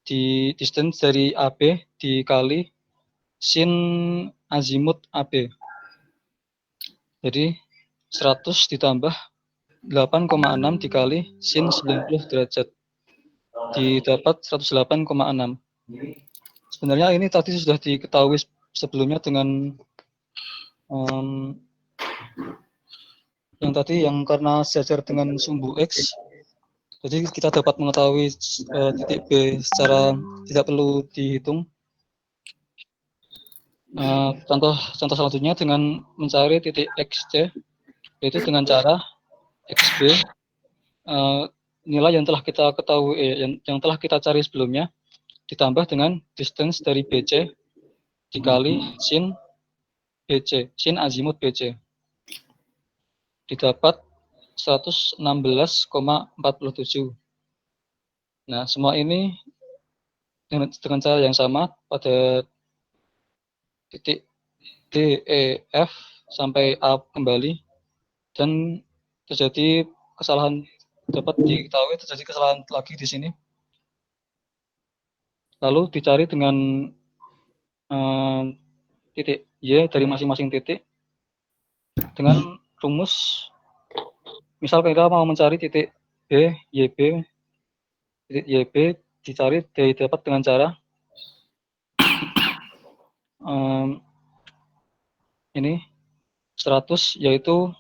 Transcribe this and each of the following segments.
di distance dari AB dikali sin azimut AB. Jadi 100 ditambah 8,6 dikali sin 90 derajat. Didapat 108,6. Sebenarnya ini tadi sudah diketahui sebelumnya dengan yang tadi yang karena sejajar dengan sumbu X. Jadi kita dapat mengetahui titik B secara tidak perlu dihitung. Contoh selanjutnya dengan mencari titik XC, yaitu dengan cara XB, nilai yang telah kita ketahui, yang telah kita cari sebelumnya, ditambah dengan distance dari BC dikali sin BC, sin azimut BC. Didapat 116,47. Nah, semua ini dengan cara yang sama pada titik D, E, F sampai A kembali, dan terjadi kesalahan, dapat diketahui terjadi kesalahan lagi di sini. Lalu dicari dengan titik Y dari masing-masing titik dengan rumus. Misal kita mau mencari titik B, YB, titik YB dicari didapat dengan cara ini 100, yaitu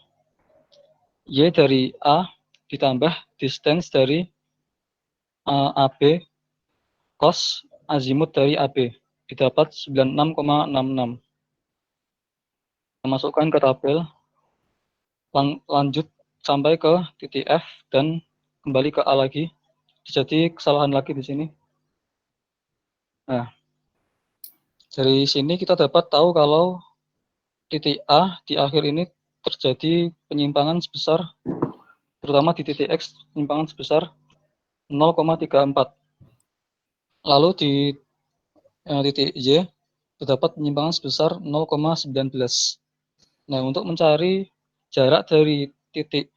Y dari A ditambah distance dari AB cos azimut dari AB, didapat 96,66. Masukkan ke tabel, lanjut sampai ke titik F dan kembali ke A lagi. Jadi kesalahan lagi di sini. Nah, dari sini kita dapat tahu kalau titik A di akhir ini terjadi penyimpangan sebesar, terutama di titik X, penyimpangan sebesar 0,34. Lalu di titik Y terdapat penyimpangan sebesar 0,19. Nah, untuk mencari jarak dari titik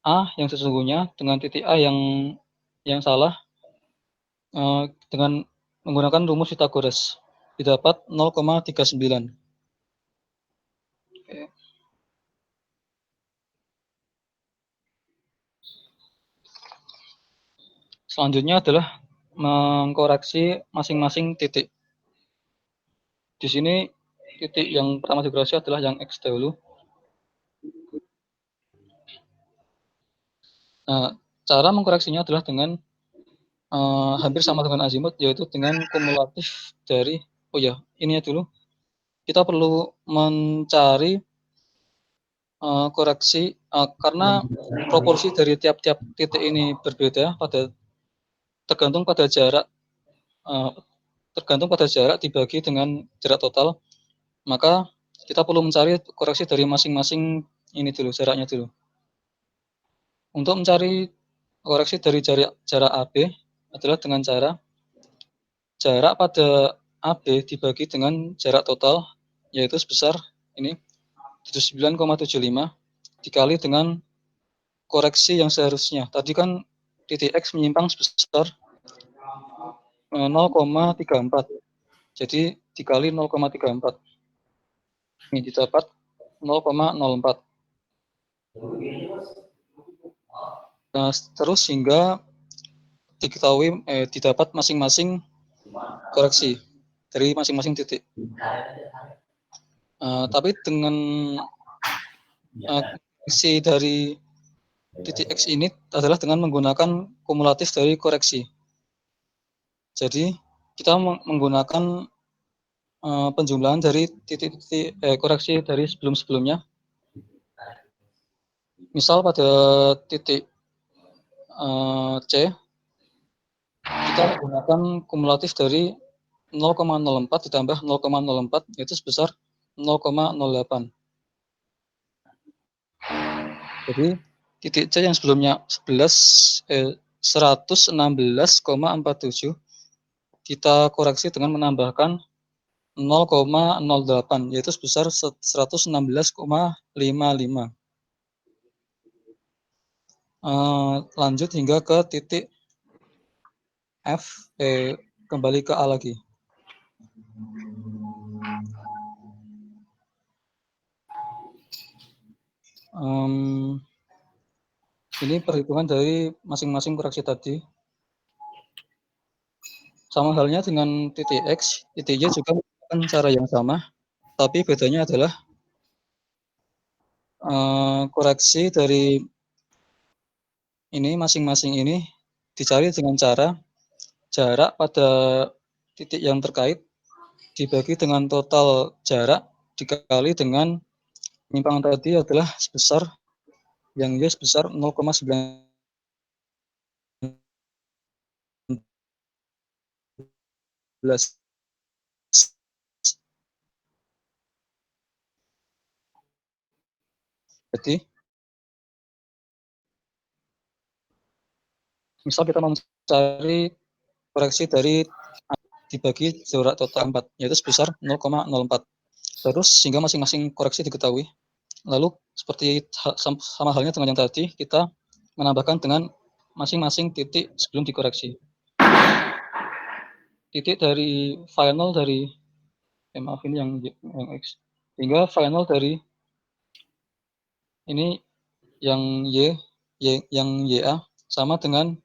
A yang sesungguhnya dengan titik A yang salah, dengan menggunakan rumus Pythagoras, didapat 0,39. Oke. Selanjutnya adalah mengkoreksi masing-masing titik. Di sini titik yang pertama dikoreksi adalah yang X dahulu. Nah, cara mengkoreksinya adalah dengan hampir sama dengan azimut, yaitu dengan kumulatif dari, ini ya dulu. Kita perlu mencari koreksi, karena proporsi dari tiap-tiap titik ini berbeda tergantung pada jarak, dibagi dengan jarak total, maka kita perlu mencari koreksi dari masing-masing ini dulu, jaraknya dulu. Untuk mencari koreksi dari jarak AB adalah dengan cara jarak pada AB dibagi dengan jarak total, yaitu sebesar ini 79,75 dikali dengan koreksi yang seharusnya. Tadi kan titik X menyimpang sebesar 0,34. Jadi dikali 0,34. Ini didapat 0,04. Nah, terus hingga diketahui didapat masing-masing koreksi dari masing-masing titik. Tapi dengan koreksi dari titik X ini adalah dengan menggunakan kumulatif dari koreksi. Jadi kita menggunakan penjumlahan dari titik-titik koreksi dari sebelum-sebelumnya. Misal pada titik C, kita menggunakan kumulatif dari 0,04 ditambah 0,04, yaitu sebesar 0,08. Jadi titik C yang sebelumnya 116,47 kita koreksi dengan menambahkan 0,08, yaitu sebesar 116,55. Lanjut hingga ke titik kembali ke A lagi. Ini perhitungan dari masing-masing koreksi tadi. Sama halnya dengan titik X, titik Y juga menggunakan cara yang sama, tapi bedanya adalah koreksi dari ini masing-masing ini dicari dengan cara jarak pada titik yang terkait dibagi dengan total jarak dikali dengan penyimpangan tadi adalah sebesar yang Y sebesar 0,19. Jadi misal kita mau mencari koreksi dari dibagi jarak total 4, yaitu sebesar 0,04. Terus sehingga masing-masing koreksi diketahui. Lalu seperti sama halnya dengan yang tadi, kita menambahkan dengan masing-masing titik sebelum dikoreksi. Titik dari final dari maaf ini yang X. Hingga final dari ini yang yang YA sama dengan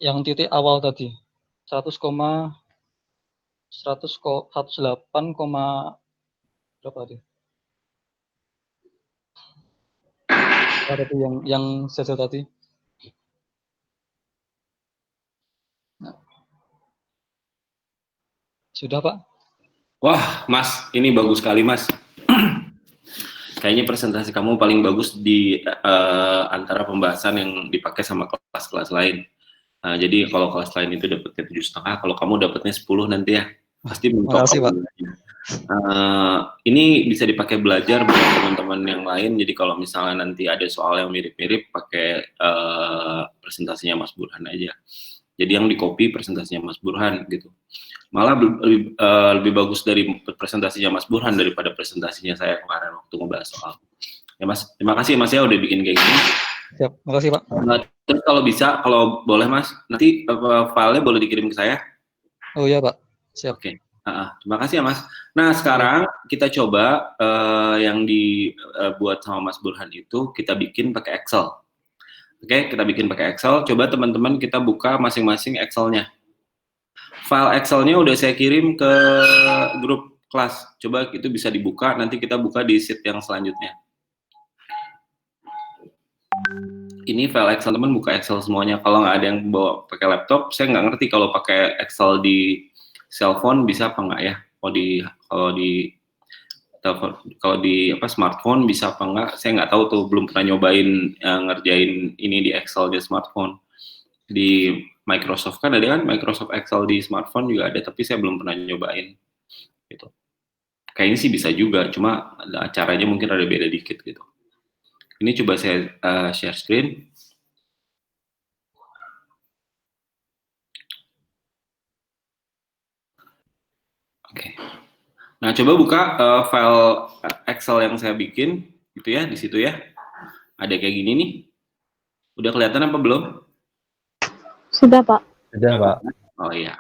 yang titik awal tadi 108, berapa tadi? Apa tadi yang sejauh tadi? Nah. Sudah, Pak? Wah, Mas, ini bagus sekali, Mas. Kayaknya presentasi kamu paling bagus di antara pembahasan yang dipakai sama kelas-kelas lain. Jadi kalau kelas lain itu dapatnya 7,5, kalau kamu dapatnya 10 nanti ya. Pasti mentok. Makasih, Pak. Ini bisa dipakai belajar buat teman-teman yang lain. Jadi kalau misalnya nanti ada soal yang mirip-mirip, pakai presentasinya Mas Burhan aja. Jadi yang di copy presentasinya Mas Burhan gitu. Malah lebih bagus dari presentasinya Mas Burhan daripada presentasinya saya kemarin waktu ngebahas soal. Ya Mas, terima kasih Mas ya udah bikin kayak gini. Siap, makasih Pak. Terus kalau bisa, kalau boleh Mas, nanti filenya boleh dikirim ke saya. Oh iya Pak, siap. Oke. Terima kasih ya Mas. Nah sekarang kita coba yang dibuat sama Mas Burhan itu kita bikin pakai Excel. Oke, kita bikin pakai Excel. Coba teman-teman kita buka masing-masing Excel-nya. File Excel-nya udah saya kirim ke grup kelas. Coba itu bisa dibuka. Nanti kita buka di sheet yang selanjutnya. Ini file Excel, teman buka Excel semuanya. Kalau nggak ada yang bawa pakai laptop, saya nggak ngerti kalau pakai Excel di cellphone bisa apa nggak ya? Kalau di smartphone bisa apa nggak? Saya nggak tahu tuh, belum pernah nyobain ngerjain ini di Excel di smartphone. Di Microsoft kan ada kan, Microsoft Excel di smartphone juga ada, tapi saya belum pernah nyobain. Gitu. Kayaknya sih bisa juga, cuma caranya mungkin ada beda dikit gitu. Ini coba saya share screen. Oke. Nah, coba buka file Excel yang saya bikin, gitu ya, di situ ya. Ada kayak gini nih. Udah kelihatan apa belum? Sudah, Pak. Sudah, Pak. Oh iya.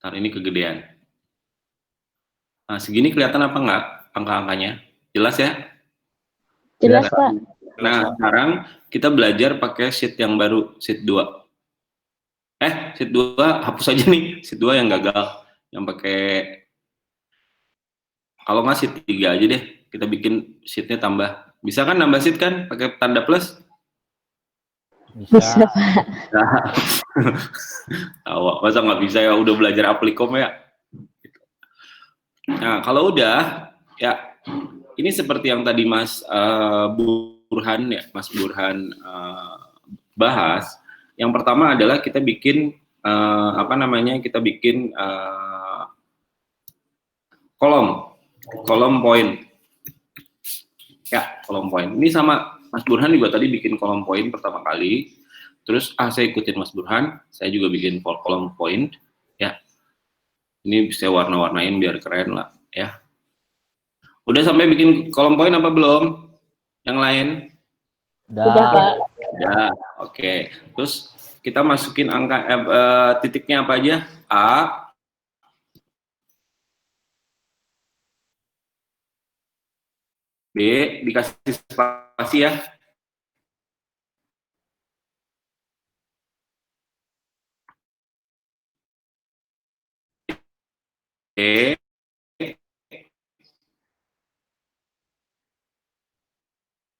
Ntar ini kegedean. Nah, segini kelihatan apa enggak angka-angkanya? Jelas ya? Jelas, Pak. Nah, sekarang kita belajar pakai sheet yang baru, sheet 2. Sheet 2 hapus aja nih, sheet 2 yang gagal. Yang pakai, kalau nggak sheet 3 aja deh, kita bikin sheetnya tambah. Bisa kan nambah sheet kan, pakai tanda plus? Bisa, Pak. Tahu, masa nggak bisa ya, udah belajar Applikom ya? Nah, kalau udah, ya ini seperti yang tadi Mas Burhan bahas. Yang pertama adalah kita bikin kita bikin kolom poin. Ya, kolom poin. Ini sama Mas Burhan juga tadi bikin kolom poin pertama kali. Terus saya ikutin Mas Burhan, saya juga bikin kolom poin. Ya, ini bisa warna-warnain biar keren lah, ya. Udah sampai bikin kolom poin apa belum? Yang lain? Sudah, Pak. Ya, oke. Terus kita masukin angka titiknya apa aja? A, B, dikasih spasi ya. E,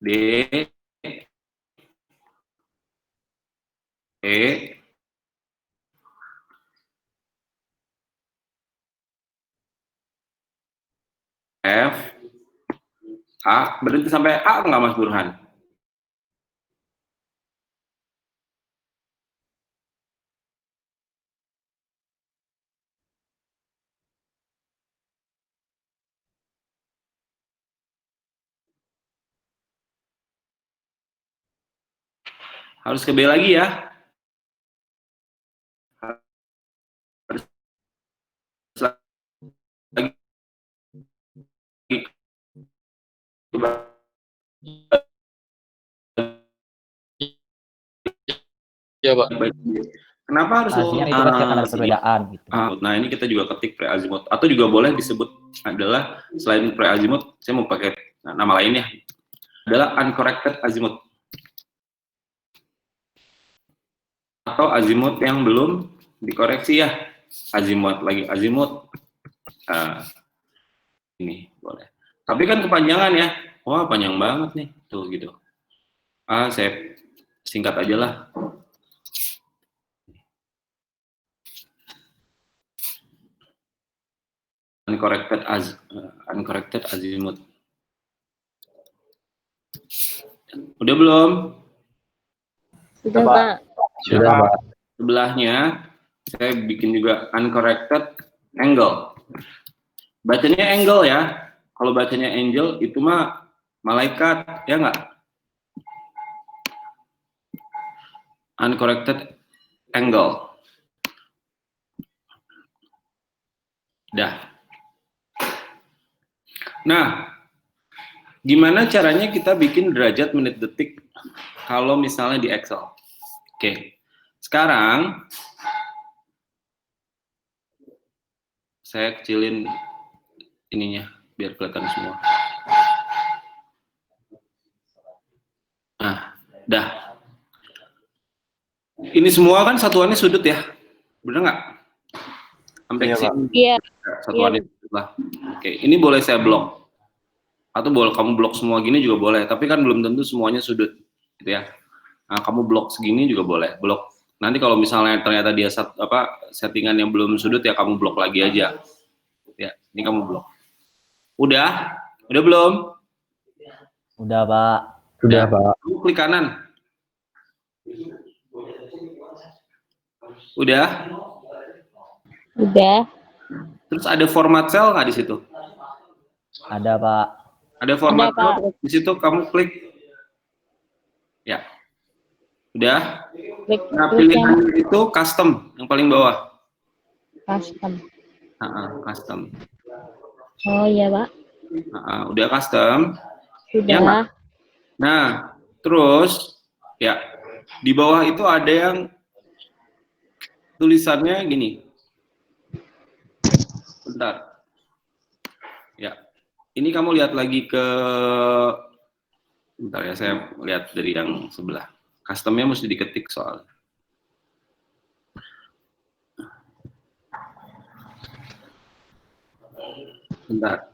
D, E, F, A. Berhenti sampai A nggak Mas Burhan? Harus ke B lagi ya. Harus lagi Iya, Pak. Kenapa harus Artinya itu kan karena ada perbedaan gitu. Nah, ini kita juga ketik pre-azimut atau juga boleh disebut adalah selain pre-azimut, saya mau pakai nama lainnya adalah uncorrected azimut atau azimut yang belum dikoreksi ya. Azimut lagi azimut. Ini boleh. Tapi kan kepanjangan ya. Wah, panjang banget nih. Tuh gitu. Saya singkat aja lah. Uncorrected azimut. Udah belum? Sudah, Pak. Sudah, Pak. Sebelahnya saya bikin juga uncorrected angle. Bacanya angle ya. Kalau bacanya angel itu mah malaikat, ya nggak? Uncorrected angle. Dah. Nah, gimana caranya kita bikin derajat menit detik kalau misalnya di Excel? Oke, sekarang saya kecilin ininya biar kelihatan semua. Nah, dah. Ini semua kan satuannya sudut ya, bener nggak? Sampai Iya, Pak. sini. Iya. Satuannya sudut lah. Oke, ini boleh saya blok. Atau boleh kamu blok semua gini juga boleh, tapi kan belum tentu semuanya sudut, gitu ya. Nah, kamu blok segini juga boleh. Blok. Nanti kalau misalnya ternyata dia settingan yang belum sudut ya kamu blok lagi aja. Ya, ini kamu blok. Udah? Udah belum? Udah, Pak. Sudah, Pak. Kamu klik kanan. Udah? Udah. Terus ada format cell nggak di situ? Ada, Pak. Ada format Ada, Pak. cell, di situ kamu klik. Ya. Udah? Klik Nah, klik yang pilihan itu custom, yang paling bawah. custom. Custom. Oh iya, Pak. Udah custom. Ya, Sudah. nah, terus ya di bawah itu ada yang tulisannya gini. Bentar. Ya, ini kamu lihat lagi ke. Bentar ya, saya lihat dari yang sebelah. Customnya mesti diketik soalnya. Bentar.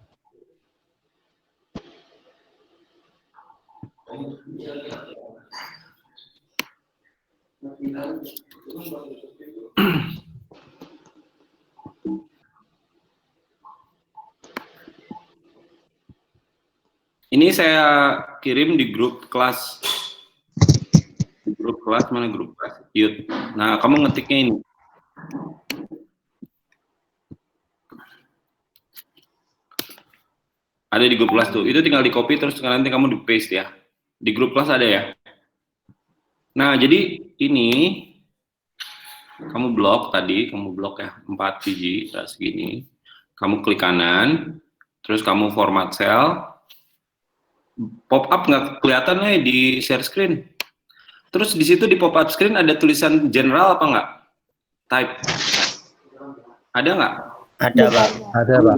Ini saya kirim di grup kelas. Grup kelas mana grup kelas? Youth. Nah, kamu ngetiknya ini. Ada di grup kelas tuh. Itu tinggal di copy terus nanti kamu di paste ya. Di grup kelas ada ya. Nah, jadi ini kamu blok tadi, kamu blok ya 4 biji segini. Kamu klik kanan, terus kamu format cell. Pop up nggak kelihatan nih di share screen. Terus di situ di pop up screen ada tulisan general apa enggak? Type. Ada enggak? Ada, Pak. Ada, Pak.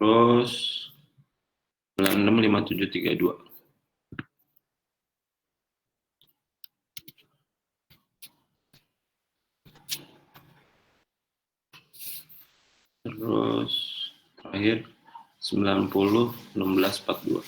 Terus 965732. Terus terakhir 901642.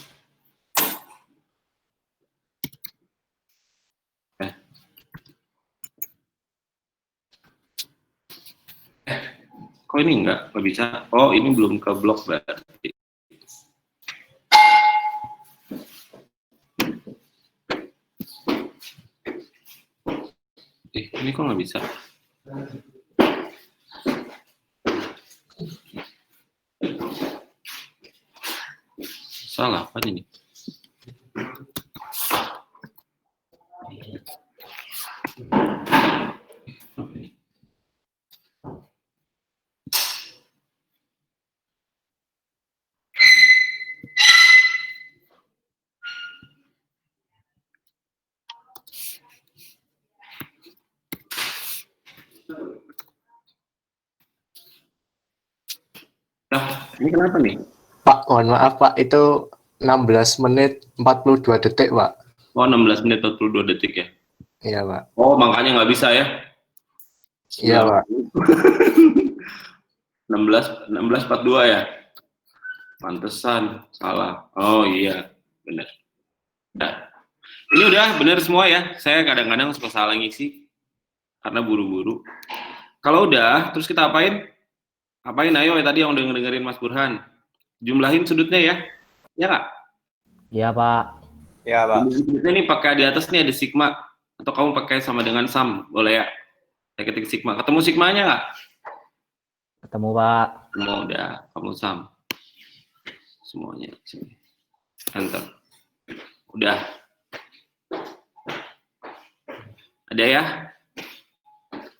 Kok ini nggak bisa? Oh, ini belum ke blok berarti. Ini kok nggak bisa? Salah apa ini? Nah, ini kenapa nih? Pak, mohon maaf, Pak. Itu 16 menit 42 detik, Pak. Oh, 16 menit 42 detik ya? Iya, Pak. Oh, makanya nggak bisa ya? Iya, Pak. 1642 ya? Pantesan, salah. Oh iya, benar. Nah, ini udah benar semua ya. Saya kadang-kadang suka salah ngisi karena buru-buru. Kalau udah, terus kita apain? Apain ayo ya tadi yang udah dengerin Mas Burhan. Jumlahin sudutnya ya. Ya nggak? Iya, Pak. Ya, Pak. Sudutnya nih pakai di atas nih ada sigma atau kamu pakai sama dengan sum, boleh ya? Saya ketik sigma. Ketemu sigmanya nggak? Ketemu, Pak. Ketemu, udah. Kamu sum. Semuanya. Sini. Enter. Udah. Ada ya?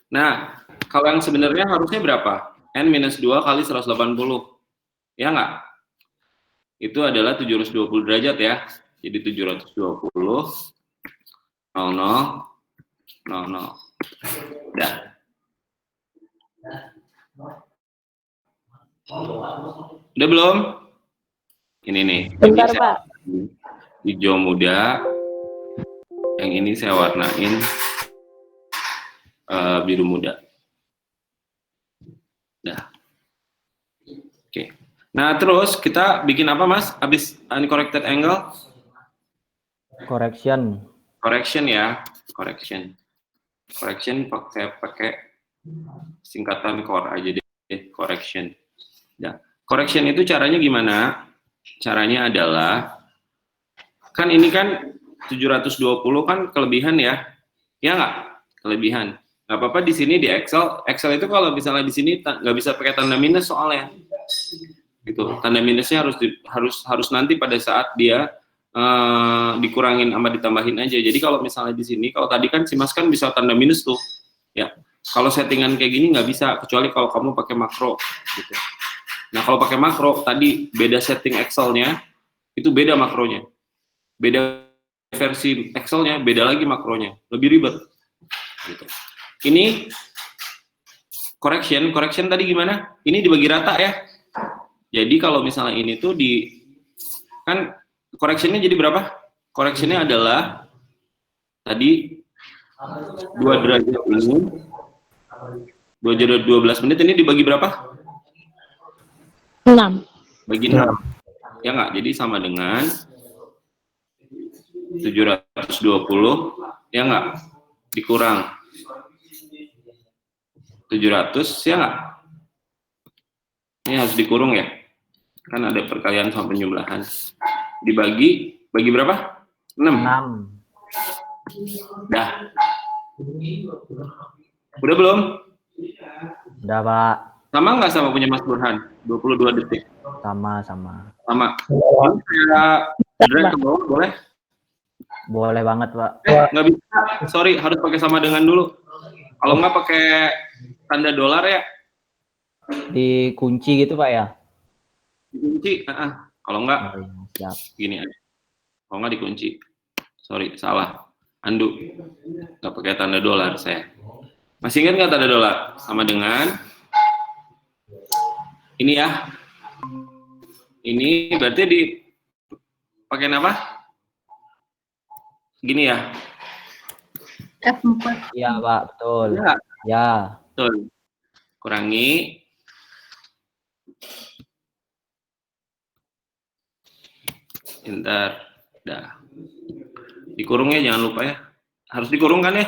Nah, kalau yang sebenarnya harusnya berapa? N-2 kali 180. Ya nggak? Itu adalah 720 derajat ya. Jadi 720, 00, 00. Udah. Udah belum? Ini nih. Bentar, Ini Pak. hijau muda. Yang ini saya warnain biru muda. Dah. Oke. Nah, terus kita bikin apa, Mas? Habis uncorrected angle? Correction. Correction ya. Correction. Correction pakai singkatan core aja deh. Correction. Ya. Correction itu caranya gimana? Caranya adalah, kan ini kan 720 kan kelebihan ya. Ya nggak? Kelebihan. Nggak apa-apa di sini di Excel. Excel itu kalau misalnya di sini nggak bisa pakai tanda minus soalnya. Gitu. Tanda minusnya harus nanti pada saat dia dikurangin sama ditambahin aja. Jadi kalau misalnya di sini, kalau tadi kan si Mas kan bisa tanda minus tuh. Ya. Kalau settingan kayak gini nggak bisa, kecuali kalau kamu pakai makro. Gitu. Nah, kalau pakai makro, tadi beda setting Excel-nya, itu beda makronya. Beda versi Excel-nya, beda lagi makronya. Lebih ribet. Gitu. Ini correction tadi gimana? Ini dibagi rata ya. Jadi kalau misalnya ini tuh kan correction-nya jadi berapa? Correction-nya adalah tadi 2 derajat ini, 2 derajat 12 menit, ini dibagi berapa? 6. Bagi 6. Ya nggak? Jadi sama dengan 720, ya nggak? Dikurang 700, ya nggak? Ini harus dikurung ya? Kan ada perkalian sama penjumlahan. Bagi berapa? 6. 6. Dah. Udah belum? Udah, Pak. Sama nggak sama punya Mas Burhan? 22 detik. Sama. Sama. Ini saya drag ke bawah, boleh? Boleh banget, Pak. Nggak bisa. Sorry, harus pakai sama dengan dulu. Kalau nggak pakai tanda dolar ya. Dikunci gitu, Pak ya? Dikunci. Kalau nggak, Oh, iya, siap. gini aja. Kalau nggak dikunci. Sorry, salah. Undo. Nggak pakai tanda dolar saya. Masih ingat nggak tanda dolar? Sama dengan ini ya. Ini berarti pakai apa? Gini ya. F4. Iya, Pak, betul. Ya, Ya. betul. Kurangi. Bentar. Dah. Dikurungnya jangan lupa ya. Harus dikurungkan ya.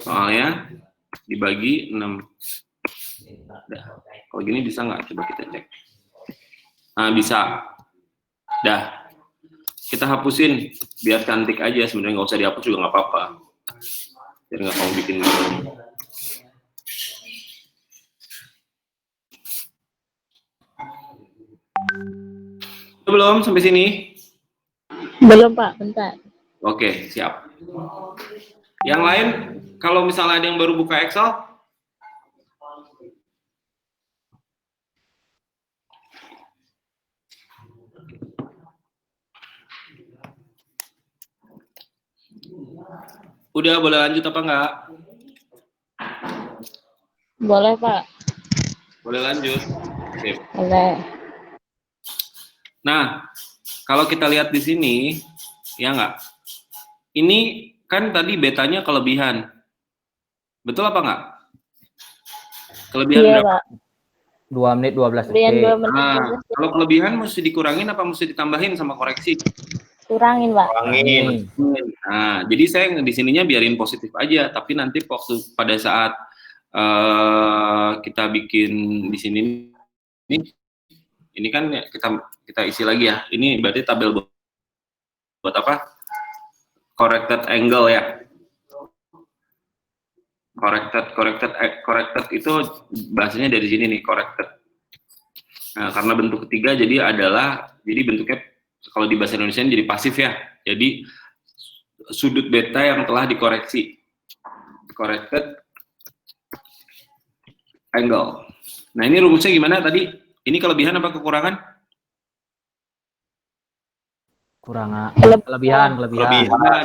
Soalnya dibagi 6. Dah. Kalau gini bisa nggak? Coba kita cek. Nah, bisa. Dah. Kita hapusin. Biar cantik aja. Sebenarnya nggak usah dihapus juga nggak apa-apa. Biar nggak kamu bikin malu. Belum sampai sini? Belum, Pak. Bentar. Oke, siap. Yang lain, kalau misalnya ada yang baru buka Excel, udah boleh lanjut apa enggak? Boleh, Pak. Boleh lanjut. Sip. Boleh. Nah, kalau kita lihat di sini, ya enggak? Ini kan tadi betanya kelebihan. Betul apa enggak? Kelebihan Iya, berapa? Pak. 2 menit 12 Kalian 2 detik. menit. Nah, kalau kelebihan mesti dikurangin apa mesti ditambahin sama koreksi? Kurangin, Pak. Kurangin. Nah, jadi saya di sininya biarin positif aja, tapi nanti waktu pada saat kita bikin di sini ini kan kita isi lagi ya. Ini berarti tabel buat apa? Corrected angle ya. corrected itu bahasanya dari sini nih, corrected. Nah, karena bentuk ketiga jadi bentuknya kalau di bahasa Indonesia jadi pasif ya. Jadi sudut beta yang telah dikoreksi. Corrected angle. Nah, ini rumusnya gimana tadi? Ini kelebihan apa kekurangan? Kelebihan.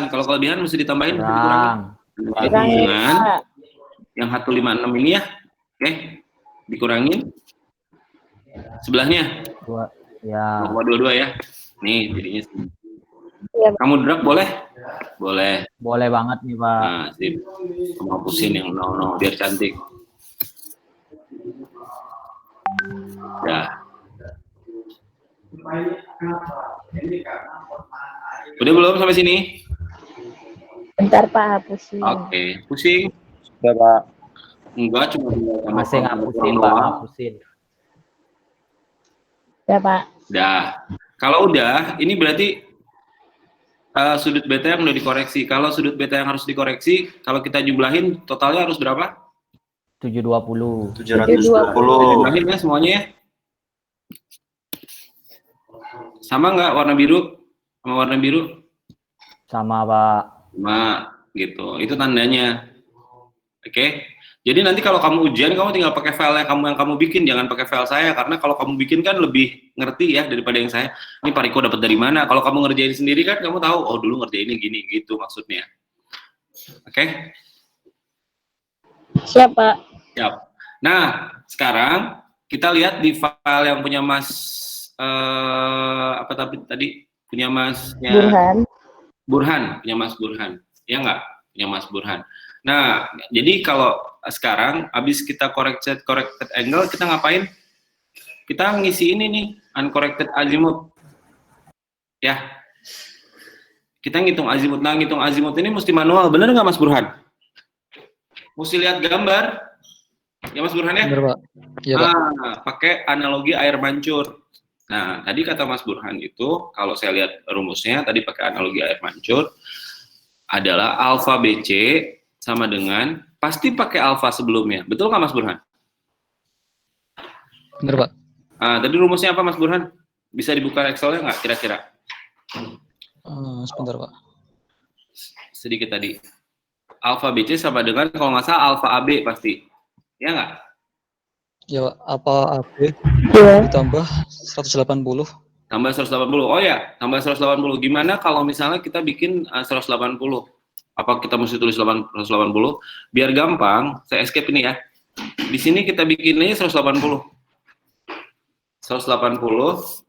Kalau kelebihan mesti ditambahin, mesti Kurang. dikurangin. Kurangin, Dengan Pak. yang 156 ini ya. Oke. Dikurangin. Sebelahnya. Ya. 2,22 ya. Nih, jadinya. Iya, Pak. Kamu drag boleh? Boleh. Boleh banget nih, Pak. Nah, sip. Kamu hapusin yang 00 biar cantik. Ya. Udah belum sampai sini? Bentar, Pak, hapusin. Oke, pusing. Udah, Pak. Enggak, cuma Masih ngapusin, Pak, ngapusin. Ya, Pak. Udah. Kalau udah, ini berarti sudut beta yang udah dikoreksi. Kalau sudut beta yang harus dikoreksi, kalau kita jumlahin totalnya harus berapa? 720. 720. Jumlahin ya semuanya ya. Sama nggak warna biru sama warna biru? Sama, Pak. Sama gitu. Itu tandanya. Oke. Jadi nanti kalau kamu ujian, kamu tinggal pakai file yang kamu bikin, jangan pakai file saya, karena kalau kamu bikin kan lebih ngerti ya daripada yang saya. Ini Pak Riko dapat dari mana? Kalau kamu ngerjain sendiri kan kamu tahu, oh dulu ngerjainnya gini gitu maksudnya. Oke? Siap, Pak. Siap. Nah, sekarang kita lihat di file yang punya Mas tadi punya Masnya Burhan. punya Mas Burhan. Ya enggak? Punya Mas Burhan. Nah, jadi kalau sekarang habis kita corrected angle, kita ngapain? Kita ngisi ini nih, uncorrected azimuth. Ya. Kita ngitung azimuth. Nah, ngitung azimuth ini mesti manual. Bener nggak Mas Burhan? Mesti lihat gambar. Ya Mas Burhan ya? Bener, Pak. Iya, Pak. Nah, pakai analogi air mancur. Nah, tadi kata Mas Burhan itu, kalau saya lihat rumusnya, tadi pakai analogi air mancur, adalah alfa BC sama dengan, pasti pakai alfa sebelumnya. Betul nggak Mas Burhan? Bener, Pak. Nah, tadi rumusnya apa Mas Burhan? Bisa dibuka Excel-nya nggak kira-kira? Sebentar, Pak. Sedikit tadi. Alfa BC sama dengan, kalau nggak salah, alfa AB pasti. Ya nggak? Ya, Pak. Apa AB Iya. ditambah 180? Tambah 180. Oh ya, tambah 180. Gimana kalau misalnya kita bikin 180? Apa kita mesti tulis 180? Biar gampang, saya escape ini ya. Di sini kita bikin aja 180. 180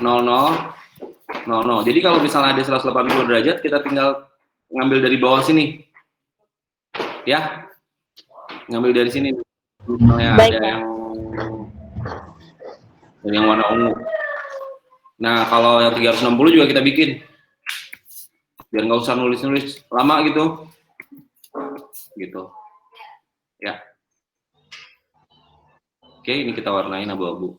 00. Jadi kalau misalnya ada 180 derajat, kita tinggal ngambil dari bawah sini. Ya. Ngambil dari sini. Misalnya Baik, ada yang warna ungu. Nah, kalau yang 360 juga kita bikin. Biar nggak usah nulis-nulis lama gitu. Gitu. Ya. Oke, ini kita warnain abu-abu.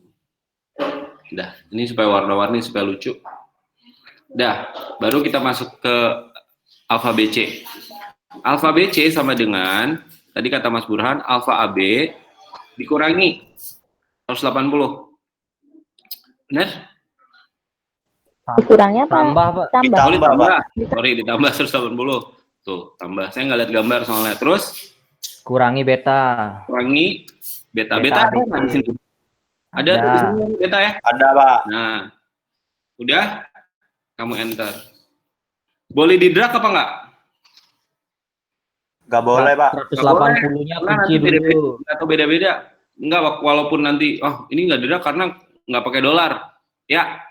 Udah, ini supaya warna-warni, supaya lucu. Udah, baru kita masuk ke alfa BC. Alfa BC sama dengan, tadi kata Mas Burhan, alfa AB dikurangi 180. Benar? Kurangnya apa? Tambah, Pak. Tambah. Oh, ditambah. Sorry, ditambah 180. Tuh, tambah. Saya nggak lihat gambar soalnya. Terus Kurangi beta. kurangi beta. Beta Beta ada di sini. Ada Ada. di sini beta ya? Ada, Pak. Nah, udah kamu enter. Boleh di drag apa enggak? Nggak boleh, Pak. 180-nya Karena kunci nanti beda-beda dulu. atau beda-beda. Enggak, walaupun nanti ini enggak di drag karena nggak pakai dolar. Ya.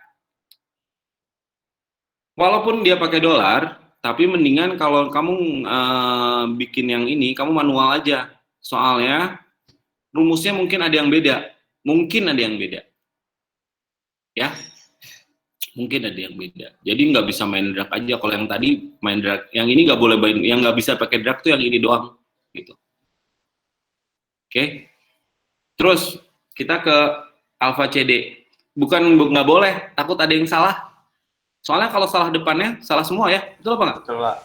Walaupun dia pakai dolar, tapi mendingan kalau kamu bikin yang ini, kamu manual aja. Soalnya rumusnya mungkin ada yang beda. Mungkin ada yang beda. Ya. Mungkin ada yang beda. Jadi nggak bisa main drag aja. Kalau yang tadi main drag, yang ini nggak boleh main, yang nggak bisa pakai drag tuh yang ini doang. Gitu. Oke. Terus kita ke alfa CD. Bukan nggak boleh, takut ada yang salah. Soalnya kalau salah depannya, salah semua ya. Betul apa nggak? Betul, Pak.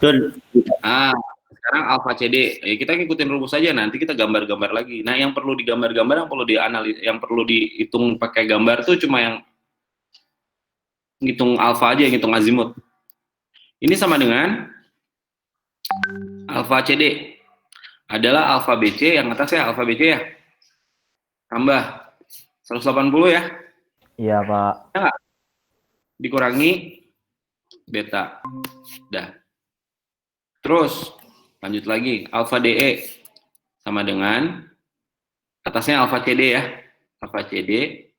Ah, Sekarang alfa CD, kita ngikutin rumus aja, nanti kita gambar-gambar lagi. Nah, yang perlu digambar-gambar, yang perlu dianalisis, yang perlu dihitung pakai gambar tuh cuma yang ngitung alfa aja, ngitung azimut. Ini sama dengan alfa CD adalah alfa BC, yang atasnya alfa BC ya. Tambah 180 ya. Iya, Pak. Ya nggak? Dikurangi beta. Dah. Terus lanjut lagi, alfa DE sama dengan atasnya alfa CD ya. Alfa CD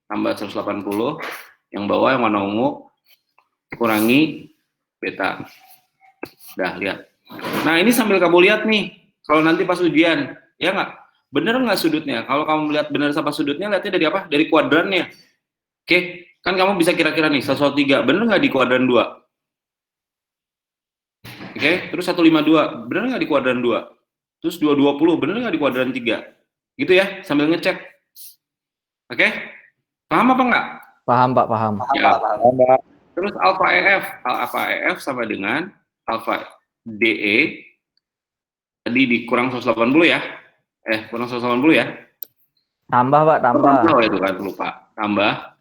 tambah 180, yang bawah yang warna ungu kurangi beta. Dah, lihat. Nah, ini sambil kamu lihat nih, kalau nanti pas ujian, ya nggak? Bener nggak sudutnya? Kalau kamu lihat bener sama sudutnya, lihatnya dari apa? Dari kuadrannya. Oke, kan kamu bisa kira-kira nih, 113, bener nggak di kuadran 2? Oke, terus 152, bener nggak di kuadran 2? Terus 220, bener nggak di kuadran 3? Gitu ya, sambil ngecek. Oke? Paham apa nggak? Paham, Pak, paham. Ya. Terus alfa EF sama dengan alfa DE, tadi dikurang 180 ya? Kurang 180 ya? Tambah, Pak, tambah. Oh, itu kan, lupa. Tambah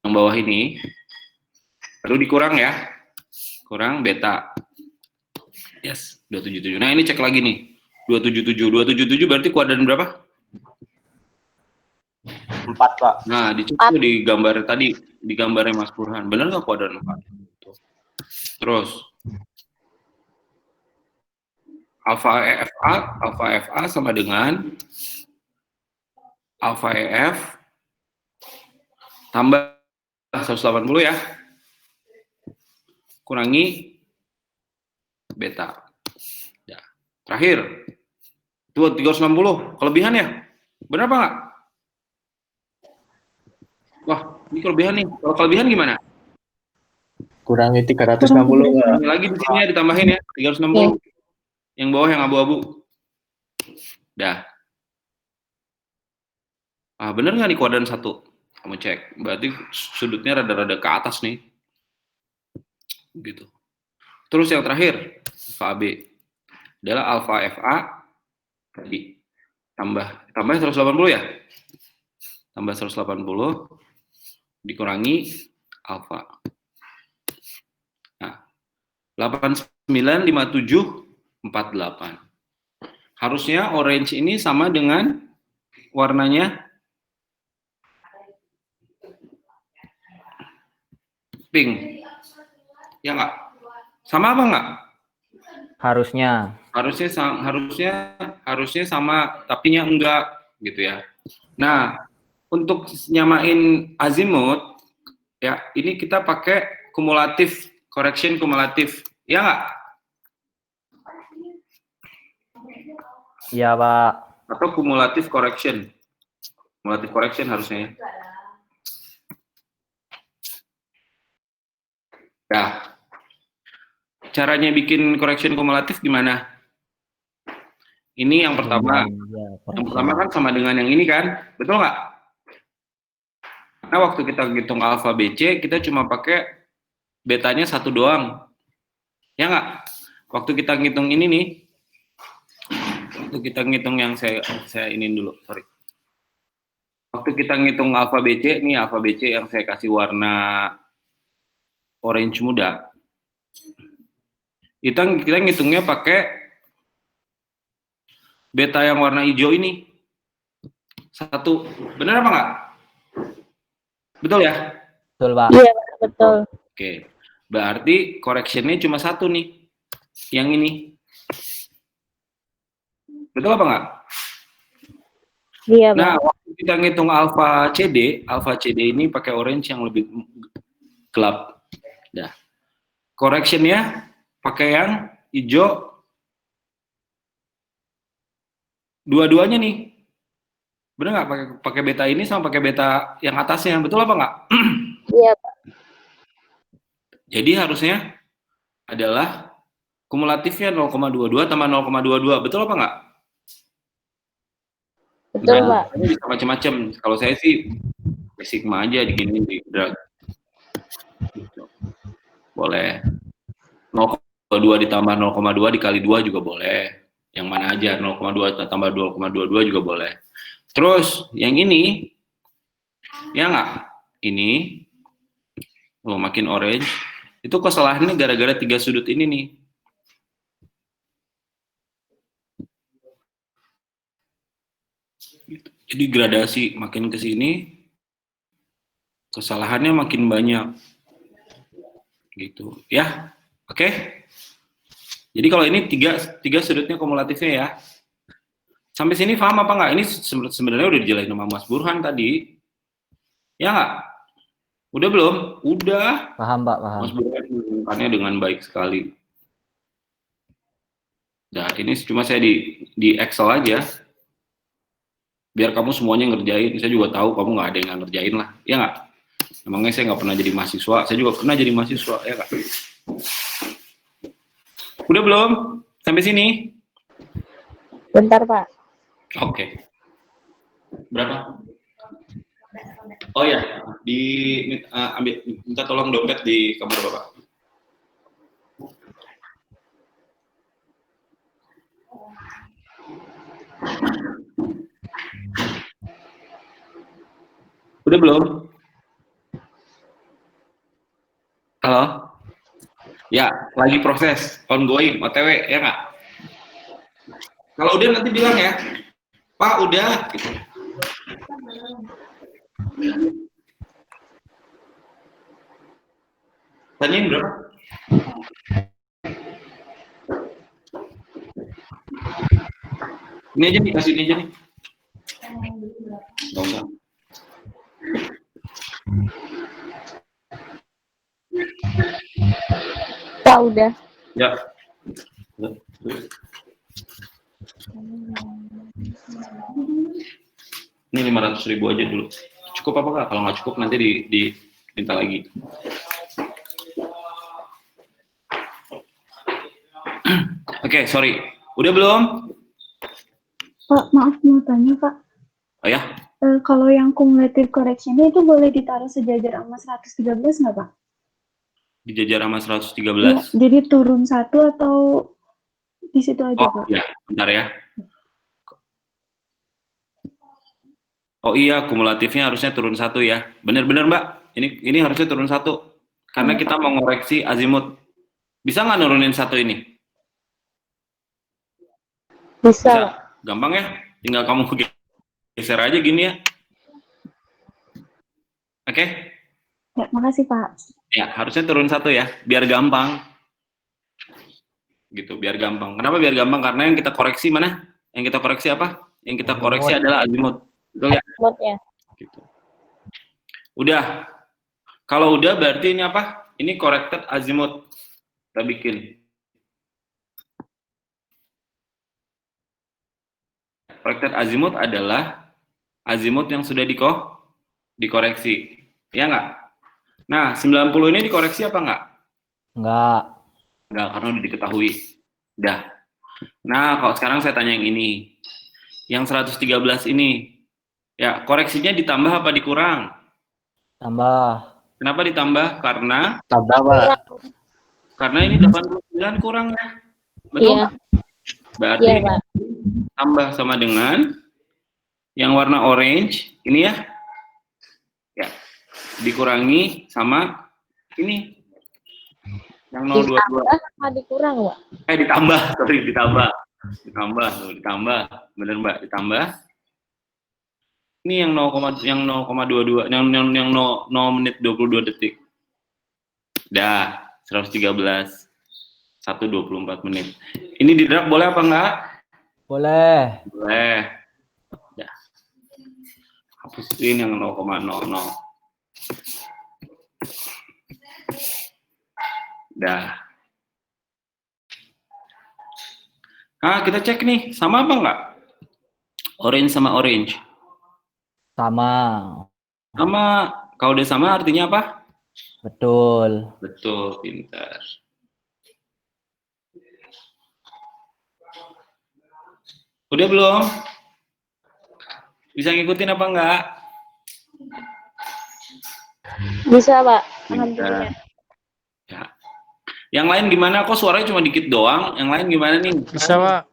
yang bawah ini, lalu dikurang ya, kurang beta. Yes, 277. Nah, ini cek lagi nih. 277 berarti kuadran berapa? 4, Pak. Nah, dicek tuh di gambar tadi, di gambarnya Mas Burhan. Benar nggak kuadran 4? Terus alfa FA sama dengan alfa EF tambah 180 ya. Kurangi beta. Ya. Terakhir. Itu 360. Kelebihan ya? Benar apa nggak? Wah, ini kelebihan nih. Kalau kelebihan gimana? Kurangi 360, Pak. Ini lagi di sini ya, ditambahin ya, 360. Yang bawah yang abu-abu. Dah. Ah, bener nggak nih kuadran 1? Kamu cek. Berarti sudutnya rada-rada ke atas nih. Gitu. Terus yang terakhir, alfa AB adalah alfa FA tadi. Tambah 180 ya? Tambah 180 dikurangi alfa. Nah, 895748. Harusnya orange ini sama dengan warnanya pink. Ya nggak? Sama apa nggak? Harusnya. Harusnya sama, tapi nya enggak gitu ya. Nah, untuk nyamain azimut ya, ini kita pakai kumulatif, correction kumulatif. Ya nggak? Iya, Pak. Atau kumulatif correction. Kumulatif correction harusnya ya. Nah, caranya bikin correction kumulatif gimana? Ini yang pertama. Yang pertama kan sama dengan yang ini kan? Betul nggak? Nah, waktu kita ngitung alfa BC, kita cuma pakai betanya 1 doang. Ya nggak? Waktu kita ngitung ini nih, waktu kita ngitung yang saya iniin dulu, sorry. Waktu kita ngitung alfa BC, nih alfa BC yang saya kasih warna orange muda. Kita ngitungnya pakai beta yang warna hijau ini. 1. Benar apa nggak? Betul ya? Betul, Pak. Iya, betul. Oke. Berarti correction-nya cuma 1 nih. Yang ini. Betul apa nggak? Iya, Nah, waktu kita ngitung alfa CD ini pakai orange yang lebih gelap. Dah. Correction-nya pakai yang hijau. Dua-duanya nih. Bener nggak? Pakai beta ini sama pakai beta yang atasnya. Betul apa nggak? Iya, Pak. Jadi harusnya adalah kumulatifnya 0,22 tambah 0,22. Betul apa nggak? Betul, Pak. Ini bisa macam-macam. Kalau saya sih sigma aja digini di drag. Boleh. 0,2 ditambah 0,2 dikali 2 juga boleh. Yang mana aja, 0,2 tambah 2,22 juga boleh. Terus, yang ini, ya nggak? Ini, makin orange. Itu kesalahannya gara-gara 3 sudut ini nih. Jadi gradasi makin ke sini, kesalahannya makin banyak. Gitu, ya. Oke? Jadi kalau ini tiga sudutnya kumulatifnya ya. Sampai sini paham apa nggak? Ini sebenarnya udah dijelasin sama Mas Burhan tadi. Ya nggak? Udah belum? Udah. Paham, Pak, paham. Mas Burhan menerangkannya dengan baik sekali. Nah, ini cuma saya di Excel aja. Biar kamu semuanya ngerjain. Saya juga tahu kamu nggak ada yang ngerjain lah. Ya nggak? Emangnya saya nggak pernah jadi mahasiswa. Saya juga pernah jadi mahasiswa. Ya nggak? Udah belum? Sampai sini? Bentar, Pak. Oke. Berapa? Oh ya, minta tolong dompet di kamar Bapak. Udah belum? Halo? Ya, lagi proses, ongoing, OTW, ya nggak? Kalau udah nanti bilang ya, Pak udah. Gitu. Tanyain berapa? Ini aja nih, kasih ini aja nih. Nggak usah. Pak, udah. Ya. Ini 500.000 aja dulu. Cukup apa Kak? Kalau nggak cukup nanti diminta lagi. Oke, sorry. Udah belum? Pak, maaf mau tanya Pak. Oh ya? Kalau yang cumulative correction-nya itu boleh ditaruh sejajar sama 113 nggak Pak? Dijajar sama 113. Ya, jadi turun satu atau di situ aja Oh Pak? iya, bentar ya. Oh iya, kumulatifnya harusnya turun 1 ya. Bener-bener Mbak, ini harusnya turun 1. Karena kita mau ngoreksi azimut. Bisa nggak nurunin 1 ini? Bisa. Gampang ya, tinggal kamu geser aja gini ya. Oke? Ya, makasih Pak. Ya, harusnya turun 1 ya, biar gampang. Gitu, biar gampang. Kenapa biar gampang? Karena yang kita koreksi mana? Yang kita koreksi apa? Yang kita koreksi adalah azimut. Betul ya? Azimutnya. Gitu. Udah. Kalau udah berarti ini apa? Ini corrected azimut. Kita bikin. Corrected azimut adalah azimut yang sudah dikoreksi. Ya nggak? Nah, 90 ini dikoreksi apa nggak? Enggak. Enggak, karena udah diketahui. Udah. Nah, kalau sekarang saya tanya yang ini. Yang 113 ini. Ya, koreksinya ditambah apa dikurang? Tambah. Kenapa ditambah? Karena Tambah, Pak. Karena ini 89 kurang ya. Betul? Iya. Berarti Iya, Pak. tambah sama dengan yang warna orange ini ya. Ya. Dikurangi sama ini. Yang 022. Ditambah sama dikurang, Pak? Ditambah, sorry, ditambah. Ditambah. Bener Mbak, ditambah. Ini yang 0,22, yang 0 menit 22 detik. Dah, 113. 1:24 menit. Ini di drag boleh apa enggak? Boleh. Boleh. Dah. Hapusin yang 0,00. Dah. Nah, kita cek nih, sama apa enggak? Orange sama orange. Sama. Sama, kalau udah sama artinya apa? Betul. Betul, pintar. Udah belum? Bisa ngikutin apa enggak? Bisa, Pak. Pintar. Alhamdulillah. Ya. Yang lain gimana? Kok suaranya cuma dikit doang? Yang lain gimana nih? Bisa, Pak.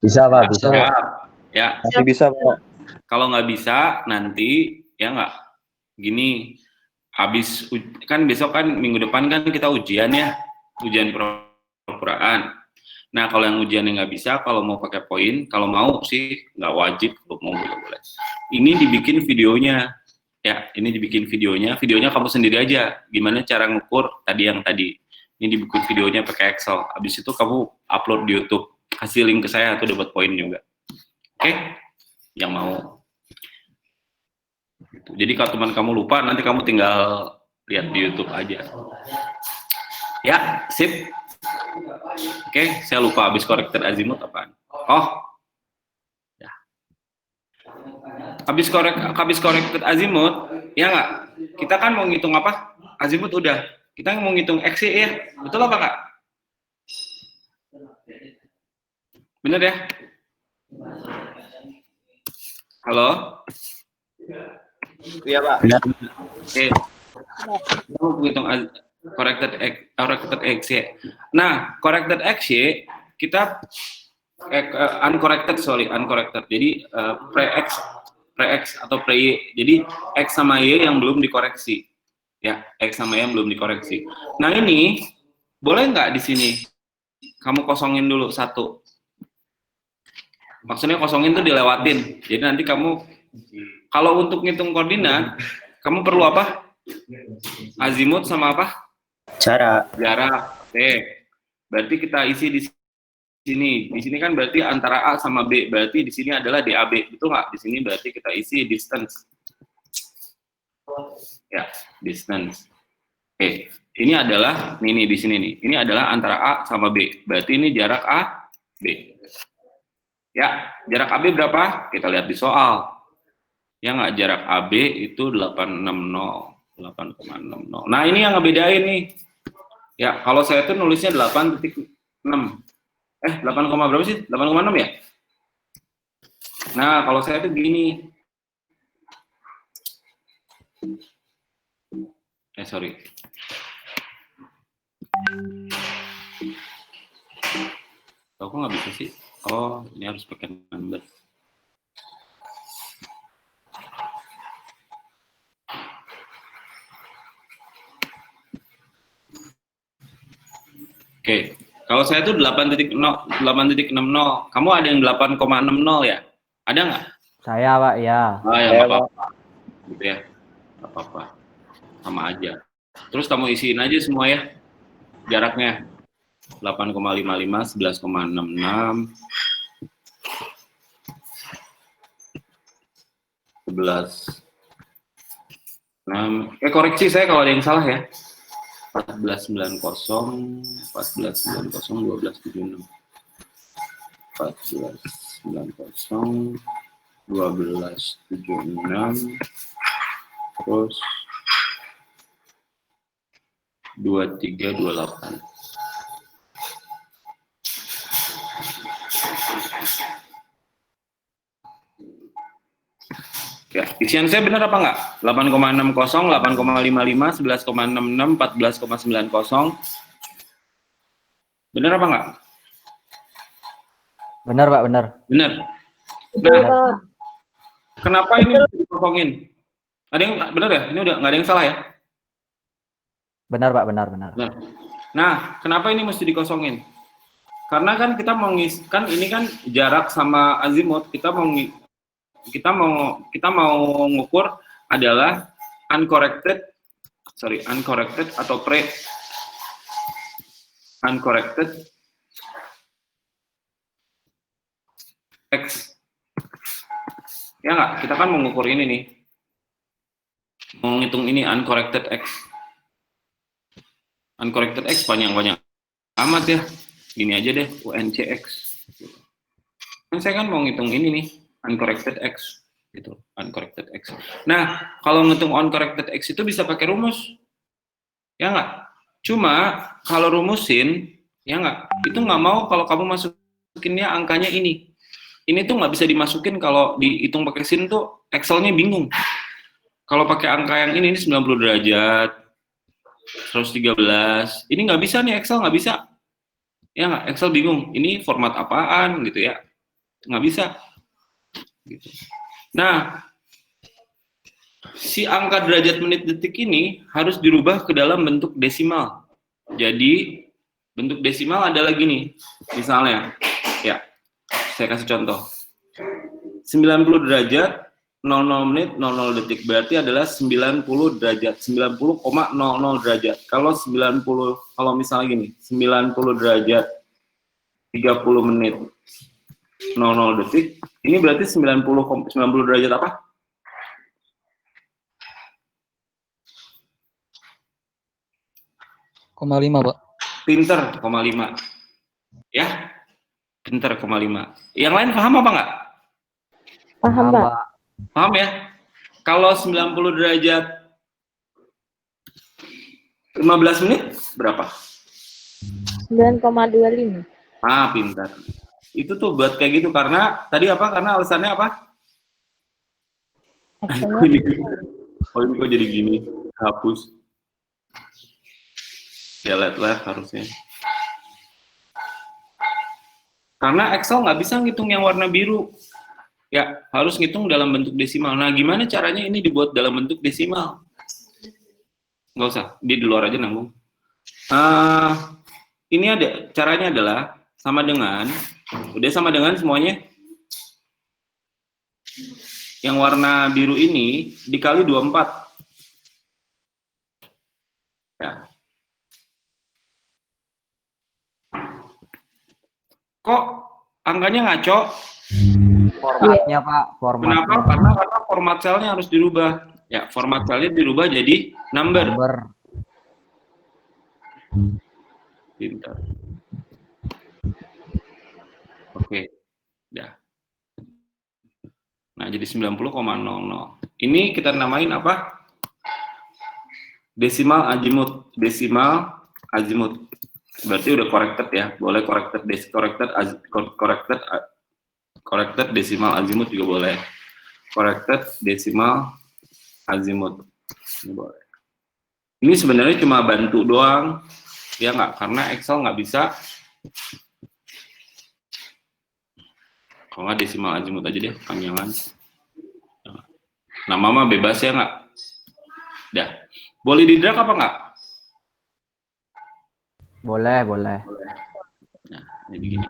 Bisa Pak, bisa. Siap. Ya, Masih bisa Pak. kalau nggak bisa nanti ya nggak gini, habis kan besok kan minggu depan kan kita ujian ya, ujian pura-puraan. Nah kalau yang ujiannya nggak bisa, kalau mau pakai poin, kalau mau sih nggak wajib, kalau mau boleh. Ini dibikin videonya, ya ini dibikin videonya kamu sendiri aja, gimana cara ngukur tadi yang tadi. Ini dibikin videonya pakai Excel, habis itu kamu upload di YouTube, kasih link ke saya atau dapat poin juga. Oke, yang mau. Jadi kalau teman kamu lupa, nanti kamu tinggal lihat di YouTube aja. Ya, sip. Oke, saya lupa habis corrected azimut apaan. Oh, ya. Habis corrected azimut, ya nggak? Kita kan mau ngitung apa? Azimut udah. Kita mau ngitung XY ya, betul apa nggak? Bener ya? Halo? Iya Pak. Oke. Kita mau ngitung corrected XY. Nah, corrected XY kita uncorrected. Jadi pre-X atau pre-Y. Jadi X sama Y yang belum dikoreksi. Ya, X sama Y yang belum dikoreksi. Nah, ini boleh nggak di sini kamu kosongin dulu satu. Maksudnya kosongin tuh dilewatin. Jadi nanti kamu kalau untuk ngitung koordinat, kamu perlu apa? Azimut sama apa? Jarak. Oke. Berarti kita isi di sini. Di sini kan berarti antara A sama B. Berarti di sini adalah DAB. Betul nggak? Di sini berarti kita isi distance. Ya, distance. Oke. Ini adalah ini di sini nih. Ini adalah antara A sama B. Berarti ini jarak A, B. Ya, jarak AB berapa? Kita lihat di soal. Ya nggak, jarak AB itu 8,60. Nah, ini yang ngebedain nih. Ya, kalau saya tuh nulisnya 8,6. 8, berapa sih? 8,6 ya? Nah, kalau saya tuh gini. Sorry. Kok nggak bisa sih? Oh, ini harus pakai number. Oke, kalau saya tuh 8,60. Kamu ada yang 8,60 ya? Ada nggak? Saya Pak, ya. Oh ya, nggak apa-apa. Gitu ya, nggak apa-apa. Sama aja. Terus kamu isiin aja semua ya, jaraknya. 8,55, 11,66, 11,6. Koreksi saya kalau ada yang salah ya. 14,90, 12,76, 14,90, 12,76, terus 23,28. Ya, isian saya benar apa enggak? 8,60, 8,55, 11,66, 14,90. Benar apa enggak? Benar Pak, benar. Benar. Nah, kenapa ini dikosongin? Ada yang benar ya? Ini udah nggak ada yang salah ya? Benar Pak, benar. Nah, kenapa ini mesti dikosongin? Karena kan kita mau kan ini kan jarak sama azimut, kita mau ngukur adalah uncorrected atau uncorrected X. Ya nggak? Kita kan mau ngukur ini nih. Mau ngitung ini uncorrected X. Uncorrected X panjang-panjang amat ya. Gini aja deh, UNCX. Kan saya kan mau ngitung ini nih, uncorrected X. Gitu, uncorrected X. Nah, kalau ngitung uncorrected X itu bisa pakai rumus. Ya nggak? Cuma, kalau rumusin, ya nggak? Itu nggak mau kalau kamu masukinnya angkanya ini. Ini tuh nggak bisa dimasukin kalau dihitung pakai sin tuh Excel-nya bingung. Kalau pakai angka yang ini 90 derajat, 113, ini nggak bisa nih, Excel nggak bisa. Ya nggak, Excel bingung, ini format apaan gitu ya. Nggak bisa. Gitu. Nah, si angka derajat menit detik ini harus dirubah ke dalam bentuk desimal. Jadi, bentuk desimal adalah gini. Misalnya, ya, saya kasih contoh. 90 derajat, 00 menit, 00 detik. Berarti adalah 90 derajat, 90,00 derajat. Kalau misalnya gini, 90 derajat, 30 menit, 00 detik, ini berarti 90 derajat apa? Koma 5, Pak. Pinter, 0,5. Ya, pinter, 0,5. Yang lain paham apa nggak? Paham, Pak. Paham ya? Kalau 90 derajat 15 menit, berapa? 9,25. Ah, pintar. Itu tuh buat kayak gitu, karena tadi apa? Karena alasannya apa? Oh, ini kok jadi gini? Hapus. Ya, left harusnya. Karena Excel nggak bisa ngitung yang warna biru. Ya, harus ngitung dalam bentuk desimal. Nah, gimana caranya ini dibuat dalam bentuk desimal? Nggak usah, di luar aja nanggung. Ini ada, caranya adalah sama dengan, udah sama dengan semuanya. Yang warna biru ini dikali 24. Ya. Kok angkanya ngaco? Formatnya Pak, formatnya. Kenapa? Karena format selnya harus dirubah. Ya, format selnya dirubah jadi number. Pintar. Oke. Ya. Nah, jadi 90,00. Ini kita namain apa? Desimal azimut. Desimal azimut. Berarti udah corrected ya. Boleh corrected desimal azimut juga boleh. Corrected desimal azimut. Ini boleh. Ini sebenarnya cuma bantu doang. Ya nggak? Karena Excel nggak bisa. Kalau nggak desimal azimut aja deh, panjangan. Nama mah bebas ya nggak? Dah. Boleh di drag apa nggak? Boleh. Nah, ini begini.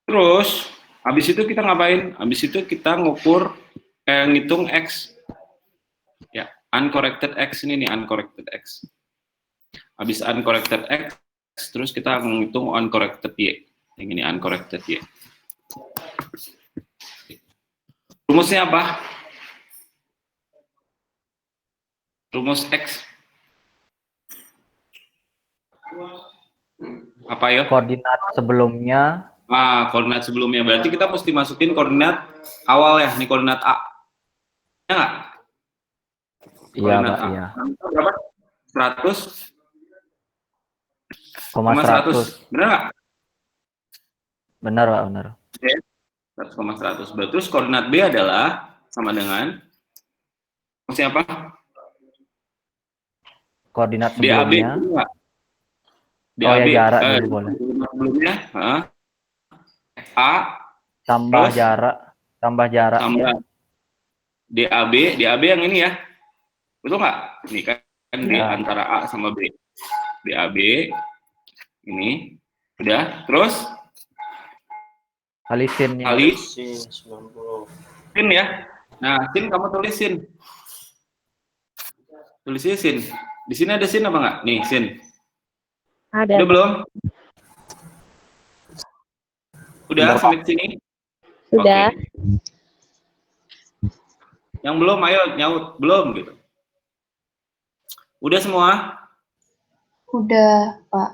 Terus, habis itu kita ngapain? Habis itu kita ngukur, ngitung X. Ya, uncorrected X ini nih, uncorrected X. Habis uncorrected X, terus kita menghitung uncorrected Y. Yang ini uncorrected Y. Rumusnya apa? Rumus X. Apa ya? Koordinat sebelumnya. Koordinat sebelumnya. Berarti kita mesti masukin koordinat awal ya, nih koordinat A. Ya nggak? Iya Pak, iya. Berapa? 100? 100. Benar nggak? Benar Pak, benar. 100,100. Terus koordinat B adalah sama dengan siapa? Koordinat DAB. sebelumnya. DAB. Oh ya, jarak dulu boleh. Sebelumnya A Tambah terus, jarak. Tambah tambah DAB yang ini ya. Betul nggak? Ini kan di Ya. antara A sama B. DAB ini udah. Terus Kali sinnya. kali Sin 90. sin ya. Nah, sin kamu tulisin. Tulisnya sin. Di sini ada sin apa nggak? Nih, sin. Ada. Udah belum? Udah sampai sini? Sudah. Oke. Yang belum, ayo nyaut. Belum gitu. Udah semua? Udah, Pak.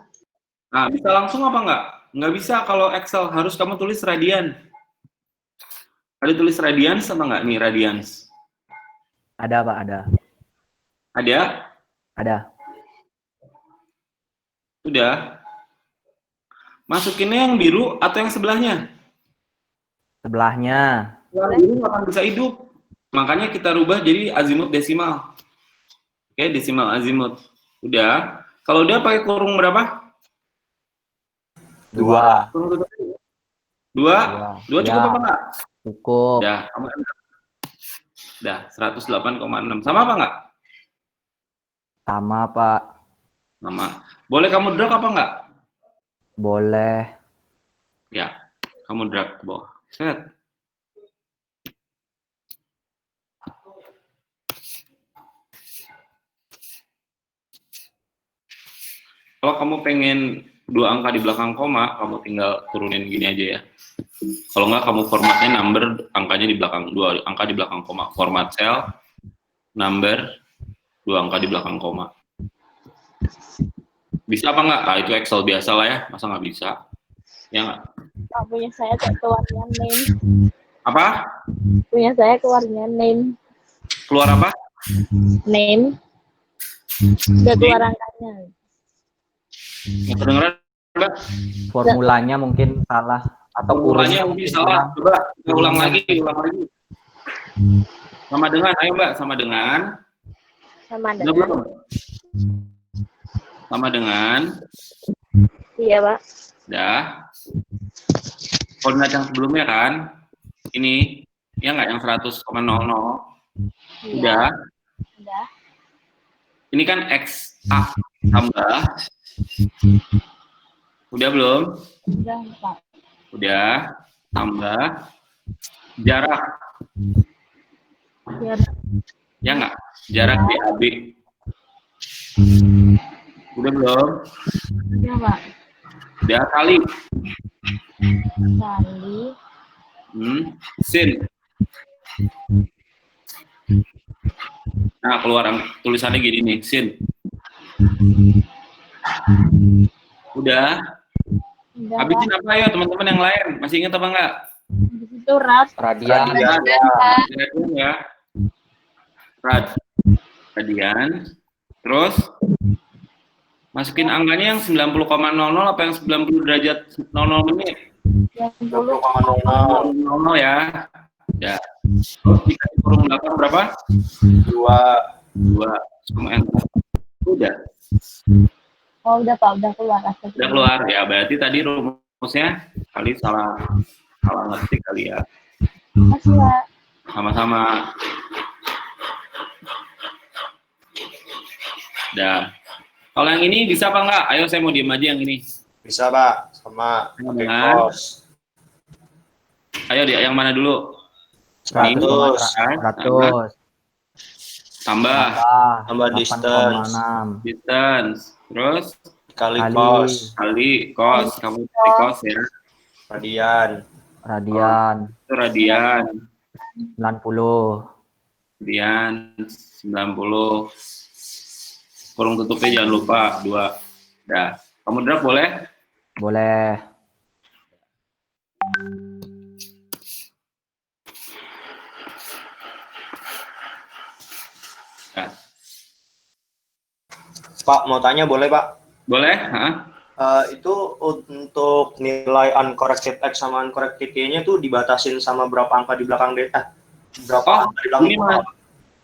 Nah, bisa langsung apa nggak? Nggak bisa kalau Excel. Harus kamu tulis radian. Ada tulis radians apa nggak? Nih, radians. Ada Pak, ada. Ada? Ada. Udah. Masukinnya yang biru atau yang sebelahnya? Sebelahnya. Yang biru nggak akan bisa hidup. Makanya kita rubah jadi azimut desimal. Oke, desimal azimut. Udah. Kalau dia pakai kurung berapa? 2. Kurung tutup. 2 cukup Ya. apa enggak? Cukup. Dah 108,6. Sama apa enggak? Sama, Pak. Sama. Boleh kamu drag apa enggak? Boleh. Ya, kamu drag ke bawah. Set. Kalau kamu pengen 2 angka di belakang koma, kamu tinggal turunin gini aja ya. Kalau nggak, kamu formatnya number, angkanya di belakang, 2 angka di belakang koma. Format cell, number, 2 angka di belakang koma. Bisa apa nggak? Nah, itu Excel biasa lah ya, masa nggak bisa? Ya nggak? Oh, punya saya keluarnya name. Apa? Punya saya keluarnya name. Keluar apa? Name. Udah keluar angkanya. Nggak kedengeran, Mbak? Formulanya mungkin salah atau Formulanya kurungnya mungkin salah. Coba kita ulang lagi. Sama dengan, ayo Mbak, sama dengan. Sama Udah dengan. belum? Sama dengan. Iya, Pak. Udah. Koordinat yang sebelumnya kan, ini, ya nggak, yang 100,00. Iya. Udah. Udah. Ini kan X A tambah. Udah belum? Udah, Pak. Udah. Tambah. Jarak. Biar Ya nggak? Jarak DAB. Udah belum? udah, Pak. Udah kali. Kali Sin. Nah, keluar tulisannya gini nih, sin. Udah. udah, Habisin Pak. apa ya teman-teman yang lain? Masih ingat apa enggak? Di situ rad. radian. Radian ya. Radian. Terus masukin angkanya yang 90,00 apa yang 90 derajat 00 menit? 90,00. Ya. Ya. Terus dikasih kurung belakang berapa? 2 sama enter. Udah. Oh, udah, Pak. Udah keluar. Udah keluar. Ya, berarti tadi rumusnya kali salah ngetik kali ya. Makasih, Pak. Sama-sama. Dah. Kalau yang ini bisa apa enggak? Ayo saya mau diem aja yang ini. Bisa, Pak. Sama pakai Dengan. cos. Ayo yang mana dulu? 100. 100. Tambah Tambah 8,6. distance. Terus Kali Kali. cos. kali cos. Kamu cari cos ya. Radian. Radian. Itu radian. 90. Radian 90. Kurung tutupnya jangan lupa 2. Dah. Kamu drag boleh? Boleh. Dah. Pak, mau tanya boleh, Pak? Boleh? Hah? Itu untuk nilai uncorrected X sama uncorrected Y-nya tuh dibatasin sama berapa angka di belakang data? Berapa angka di belakang Ini Mas,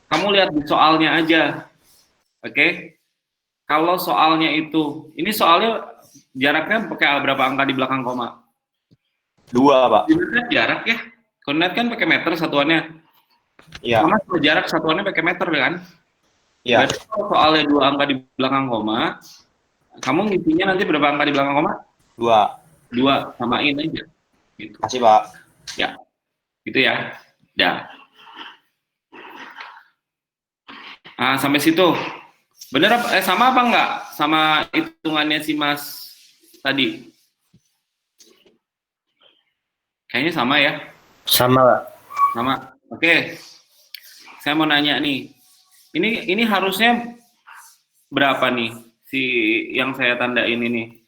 kamu lihat di soalnya aja. Oke? Kalau soalnya itu, ini soalnya jaraknya pakai berapa angka di belakang koma? 2, Pak. Koordinat jarak ya. Koordinat kan pakai meter satuannya. Iya. Sama jarak satuannya pakai meter kan? Iya. Berarti kalau soalnya 2 angka di belakang koma, kamu ngisinya nanti berapa angka di belakang koma? 2, samain aja. Gitu. Kasih, Pak. Ya, gitu ya. Dah. Nah, sampai situ. Bener apa? Sama apa enggak? Sama hitungannya si Mas tadi? Kayaknya sama ya? Sama, Pak. Sama. Oke. Saya mau nanya nih. Ini harusnya berapa nih si yang saya tandain ini?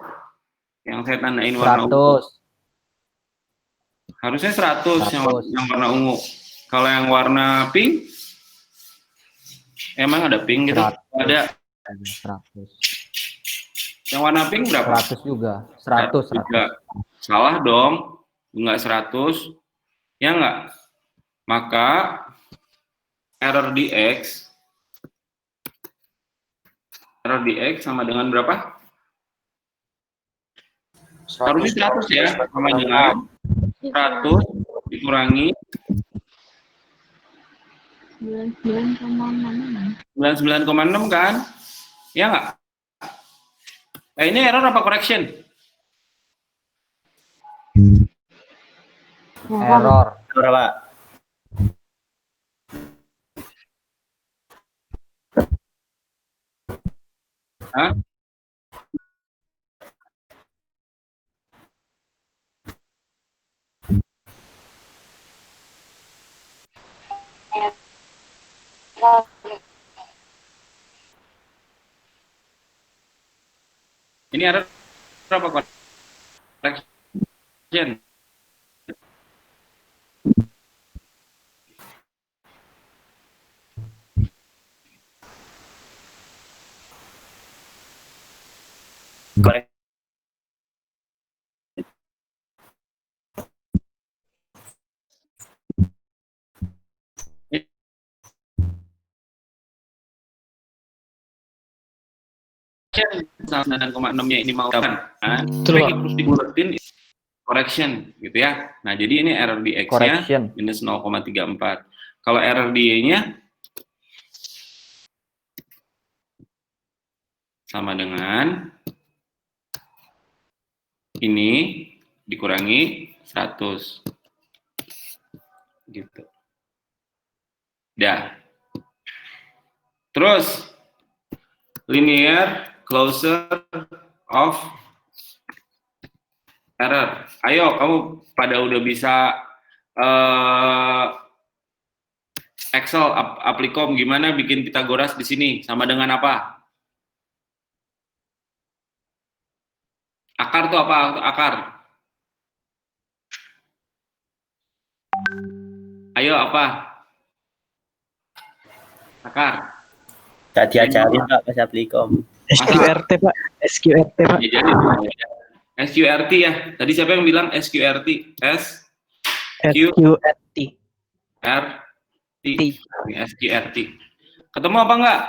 Yang saya tandain warna ungu. 100. Harusnya 100 yang warna ungu. Kalau yang warna pink, emang ada pink gitu? 100. Ada. 100. Yang warna pink berapa? 100 juga. 100. Juga. Salah dong. Enggak 100. Ya enggak? Maka error di X error di X sama dengan berapa? 100 Harusnya 100 ya, sama dengan 100 dikurangi 99,6. 99,6 kan? Ya nggak? Ini error apa correction? Error. Berapa? Hah? Ini error apa correction? Correct. Misalnya 9,6-nya ini mau kan? Nah, Betul, Pak. terus dibuletin correction gitu ya. Nah, jadi ini error di X-nya Correction. minus 0,34. Kalau error di Y-nya sama dengan ini dikurangi 100. Gitu. Dah. Terus linear closure of error. Ayo, kamu pada udah bisa Excel, Applikom, gimana bikin Pitagoras di sini? Sama dengan apa? Akar tuh apa? Akar. Ayo, apa? Akar. Tak diajarin Pak pas Applikom. SQRT, Pak. SQRT, Pak. Ya, jadi SQRT ya. Tadi siapa yang bilang SQRT? SQRT. SQRT. Ketemu apa enggak?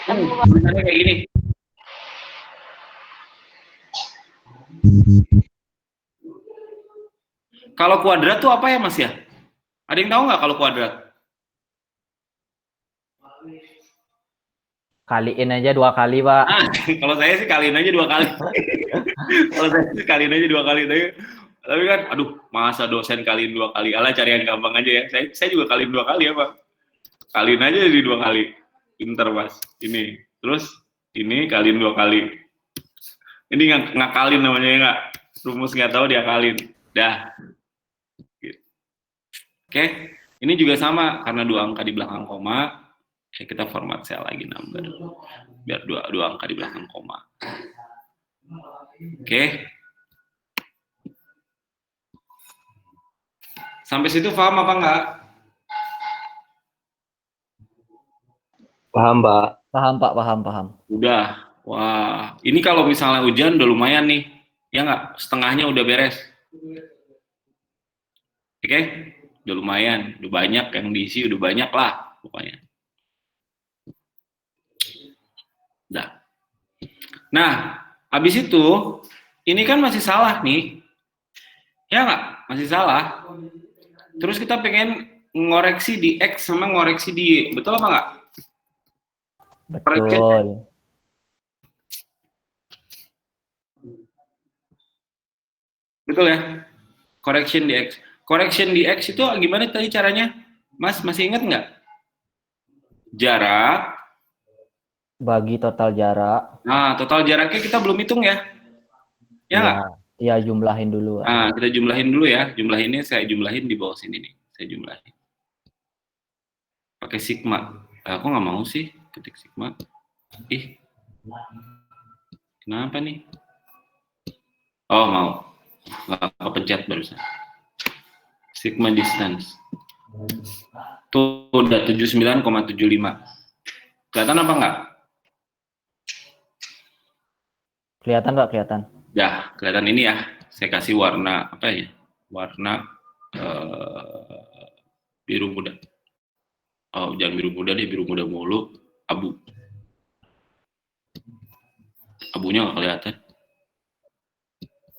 Ketemu, Pak. Tulisannya kayak gini. Kalau kuadrat tuh apa ya, Mas ya? Ada yang tahu nggak kalau kuadrat? Kaliin aja 2 kali, Pak. Nah, kalau saya sih kaliin aja 2 kali. Kalau saya sih kaliin aja 2 kali. Tapi kan, aduh, masa dosen kaliin 2 kali? Alah, cari yang gampang aja ya. Saya juga kaliin 2 kali ya, Pak. Kaliin aja jadi 2 kali. Pinter, Mas. Ini. Terus, ini kaliin 2 kali. Ini ngakalin namanya ya nggak? Rumus nggak tahu diakalin. Dah. Oke. Ini juga sama. Karena 2 angka di belakang koma. Kita format sel lagi number. Biar 2 angka di belakang koma. Oke. Sampai situ paham apa enggak? Paham, Pak. Paham, Pak, paham. Udah. Wah, ini kalau misalnya hujan udah lumayan nih. Ya nggak? Setengahnya udah beres. Oke? Udah lumayan. Udah banyak yang diisi, udah banyak lah pokoknya. Udah. Nah, habis itu, ini kan masih salah nih. Ya nggak? Masih salah. Terus kita pengen ngoreksi di X sama ngoreksi di Y. Betul apa nggak? Betul. Betul ya? Correction di X. Correction di X itu gimana tadi caranya? Mas, masih ingat nggak? Jarak. Bagi total jarak. Nah, total jaraknya kita belum hitung ya? Ya nggak? Ya, jumlahin dulu. Nah, kita jumlahin dulu ya. Jumlahinnya saya jumlahin di bawah sini nih. Saya jumlahin. Pakai sigma. Aku nggak mau sih ketik sigma. Ih. Kenapa nih? Oh, mau. Nggak kepencet barusan. Sigma distance. Tuh udah 79,75. Kelihatan apa enggak? Kelihatan, Pak, kelihatan. Ya, kelihatan ini ya. Saya kasih warna apa ya? Warna biru muda. Oh, jangan biru muda deh, biru muda mulu. Abu. Abunya nggak kelihatan.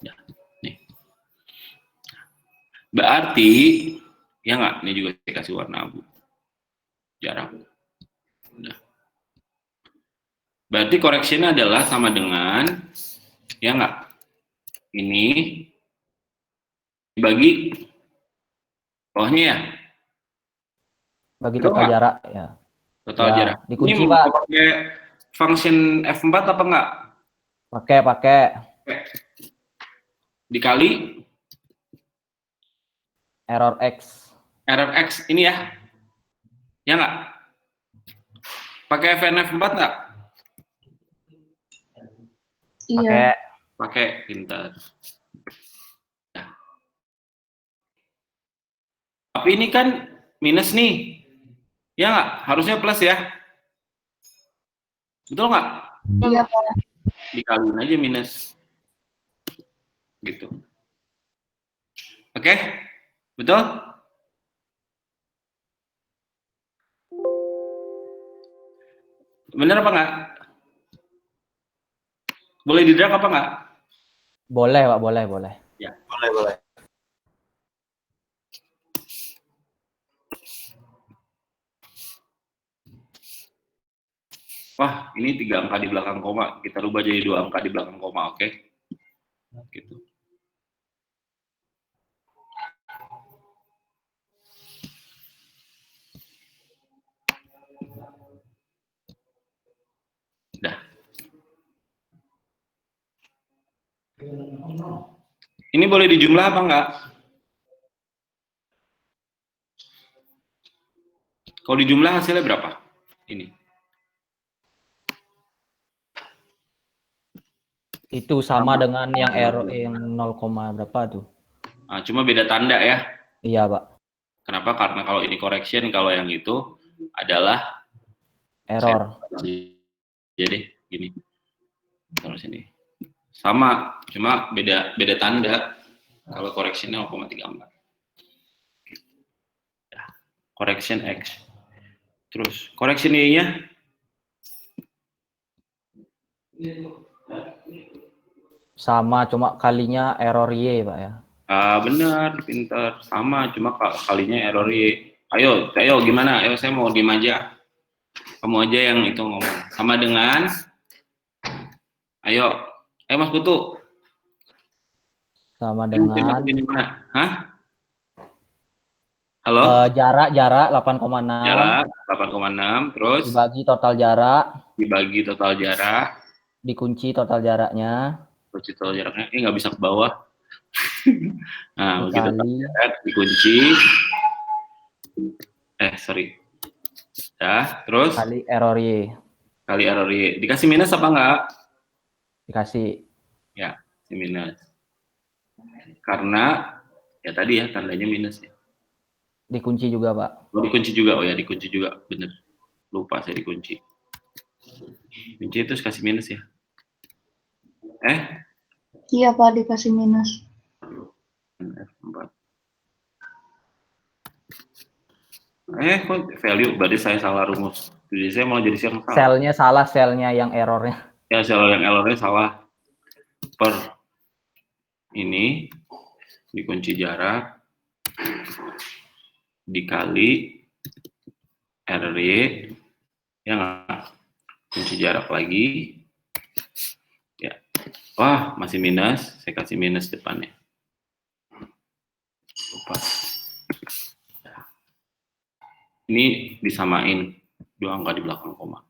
Ya, nih. Berarti, ya nggak? Ini juga saya kasih warna abu. Jarak. Udah. Berarti koreksinya adalah sama dengan, ya nggak? Ini dibagi bawahnya ya? Bagi Betul total nggak? jarak ya. Total Ya, jarak. dikunci, Ini Pak. mau pakai function F4 apa enggak? Pakai. Dikali Error X. error X ini ya? Ya nggak? Pakai FNF 4 nggak? Iya. Pakai, pintar. Tapi ini kan minus nih. Ya nggak? Harusnya plus ya? Betul nggak? Iya, Pak. Dikaliin aja minus. Gitu. Oke? Betul? Bener apa nggak? Boleh di drag apa nggak? Boleh, Pak, boleh. Boleh. Wah, ini 3 angka di belakang koma. Kita rubah jadi 2 angka di belakang koma, oke? Gitu. Dah. Ini boleh dijumlah apa enggak? Kalau dijumlah hasilnya berapa? Ini. Itu sama dengan yang error yang 0, berapa tuh? Nah, cuma beda tanda ya. Iya, Pak. Kenapa? Karena kalau ini correction, kalau yang itu adalah Error. jadi gini. Terus ini. Sama, cuma beda tanda. Kalau correctionnya 0,34. Ya, correction X. Terus correction Y-nya Sama, cuma kalinya error Y, Pak ya. benar, pintar. Sama, cuma kalinya error Y. Ayo, gimana? Ayo, saya mau diem aja. Kamu aja yang itu ngomong. Sama dengan, ayo Mas Putu. Sama dengan Hah? Halo? jarak 8,6 Jarak 8,6, terus dibagi total jarak, dikunci total jaraknya, total jaraknya nggak bisa ke bawah. Nah, begitu dikali jarak dikunci. Terus kali error Y. kali error Y. Dikasih minus apa enggak? Dikasih. Ya, si minus. Karena ya tadi ya tandanya minus ya. Dikunci juga, Pak. Oh, dikunci juga. Oh ya, dikunci juga. Bener. Lupa saya dikunci. Kunci itu kasih minus ya. Iya, Pak, dikasih minus. F4. Kok value? Berarti saya salah rumus. Jadi saya mau jadi siang salah. Selnya salah, selnya yang errornya. Ya, sel yang errornya salah. Per ini dikunci jarak dikali RY ya nggak? Kunci jarak lagi ya. Wah, masih minus, saya kasih minus depannya. Lupa. Ini disamain 2 angka di belakang koma.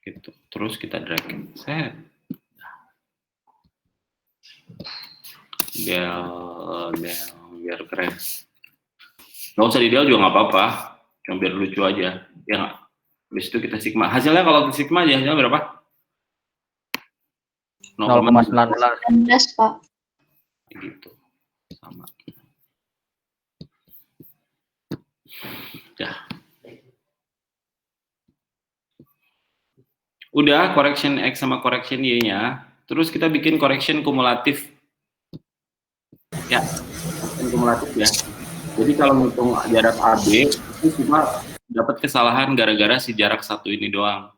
Gitu. Terus kita drag. Set. Biar keren. Nggak usah di del juga nggak apa-apa, cuma biar lucu aja, ya nggak? Habis itu kita sigma. Hasilnya kalau sigma aja hasilnya berapa? 0,19. Pak. Gitu, sama. Ya. Udah correction X sama correction Y-nya, terus kita bikin correction kumulatif. Ya, kumulatif ya. Jadi kalau ngitung jarak AB itu cuma dapat kesalahan gara-gara si jarak satu ini doang.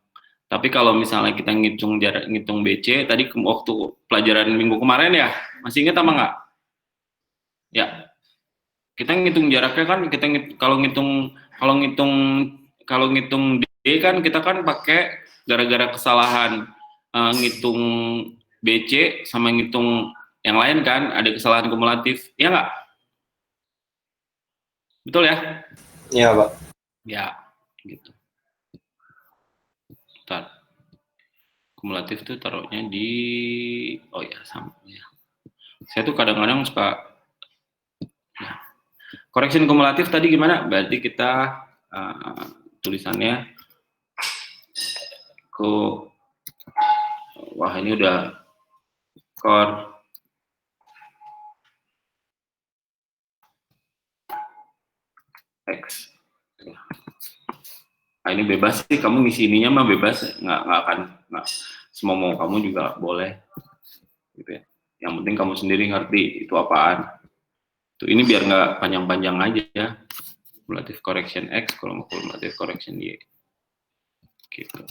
Tapi kalau misalnya kita ngitung jarak, ngitung BC, tadi waktu pelajaran minggu kemarin ya, masih ingat apa nggak? Ya, kita ngitung jaraknya kan, kalau ngitung D kan kita kan pakai gara-gara kesalahan ngitung BC sama ngitung yang lain kan, ada kesalahan kumulatif, ya nggak? Betul ya? Iya, Pak. Ya, gitu. Bentar. Kumulatif tuh taruhnya di, oh ya sama ya. Saya tuh kadang-kadang suka ya. Correction kumulatif tadi gimana? Berarti kita tulisannya ke, wah ini udah core X. Nah, ini bebas sih, kamu ngisi ininya mah bebas, nggak akan, semua mau kamu juga boleh, gitu ya. Yang penting kamu sendiri ngerti itu apaan. Tuh ini biar nggak panjang-panjang aja ya. Cumulative correction X, kalau mau cumulative correction Y, gitu.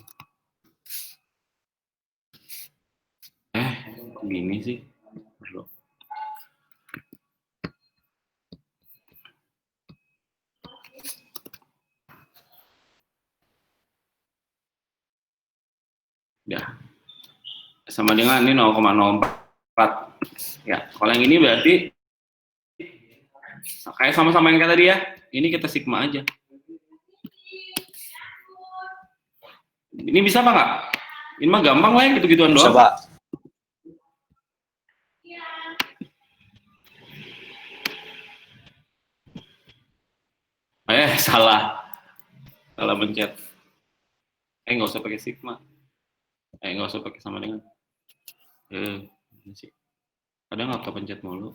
Gini sih, perlu. Ya, sama dengan ini 0,04 ya. Kalau yang ini berarti kayak sama-sama yang kayak tadi ya, ini kita sigma aja. Ini bisa apa nggak? Ini mah gampang lah, gitu-gituan doang. Bisa, Pak. Salah mencet. Nggak usah pakai sigma. Nggak usah pakai sama dengan. Kadang auto pencet mulu.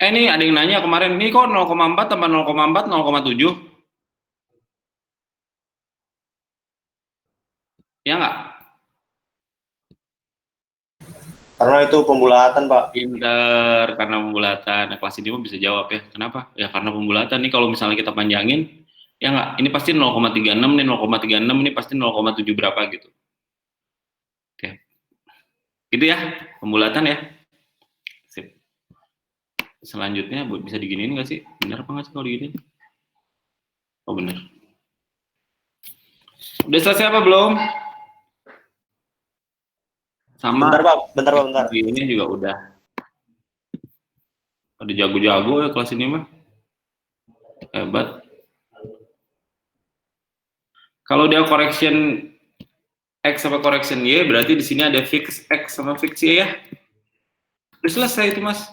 Ini ada yang nanya kemarin, ini kok 0,4 tambah 0,4, 0,7? Ya nggak? Karena itu pembulatan, Pak. Pinter, karena pembulatan. Nah, kelas ini mah bisa jawab ya. Kenapa? Ya karena pembulatan. Nih kalau misalnya kita panjangin, ya nggak? Ini pasti 0,36, nih 0,36, ini pasti 0,7 berapa gitu. Oke. Gitu ya, pembulatan ya. Sip. Selanjutnya bisa diginiin nggak sih? Bener apa nggak sih kalau diginiin? Oh bener. Udah selesai apa belum? Sama. Bentar, Pak. Ini juga udah. Ada jago-jago ya kelas ini mah. Hebat. Kalau dia correction X sama correction Y, berarti di sini ada fix X sama fix Y ya. Udah selesai itu, Mas.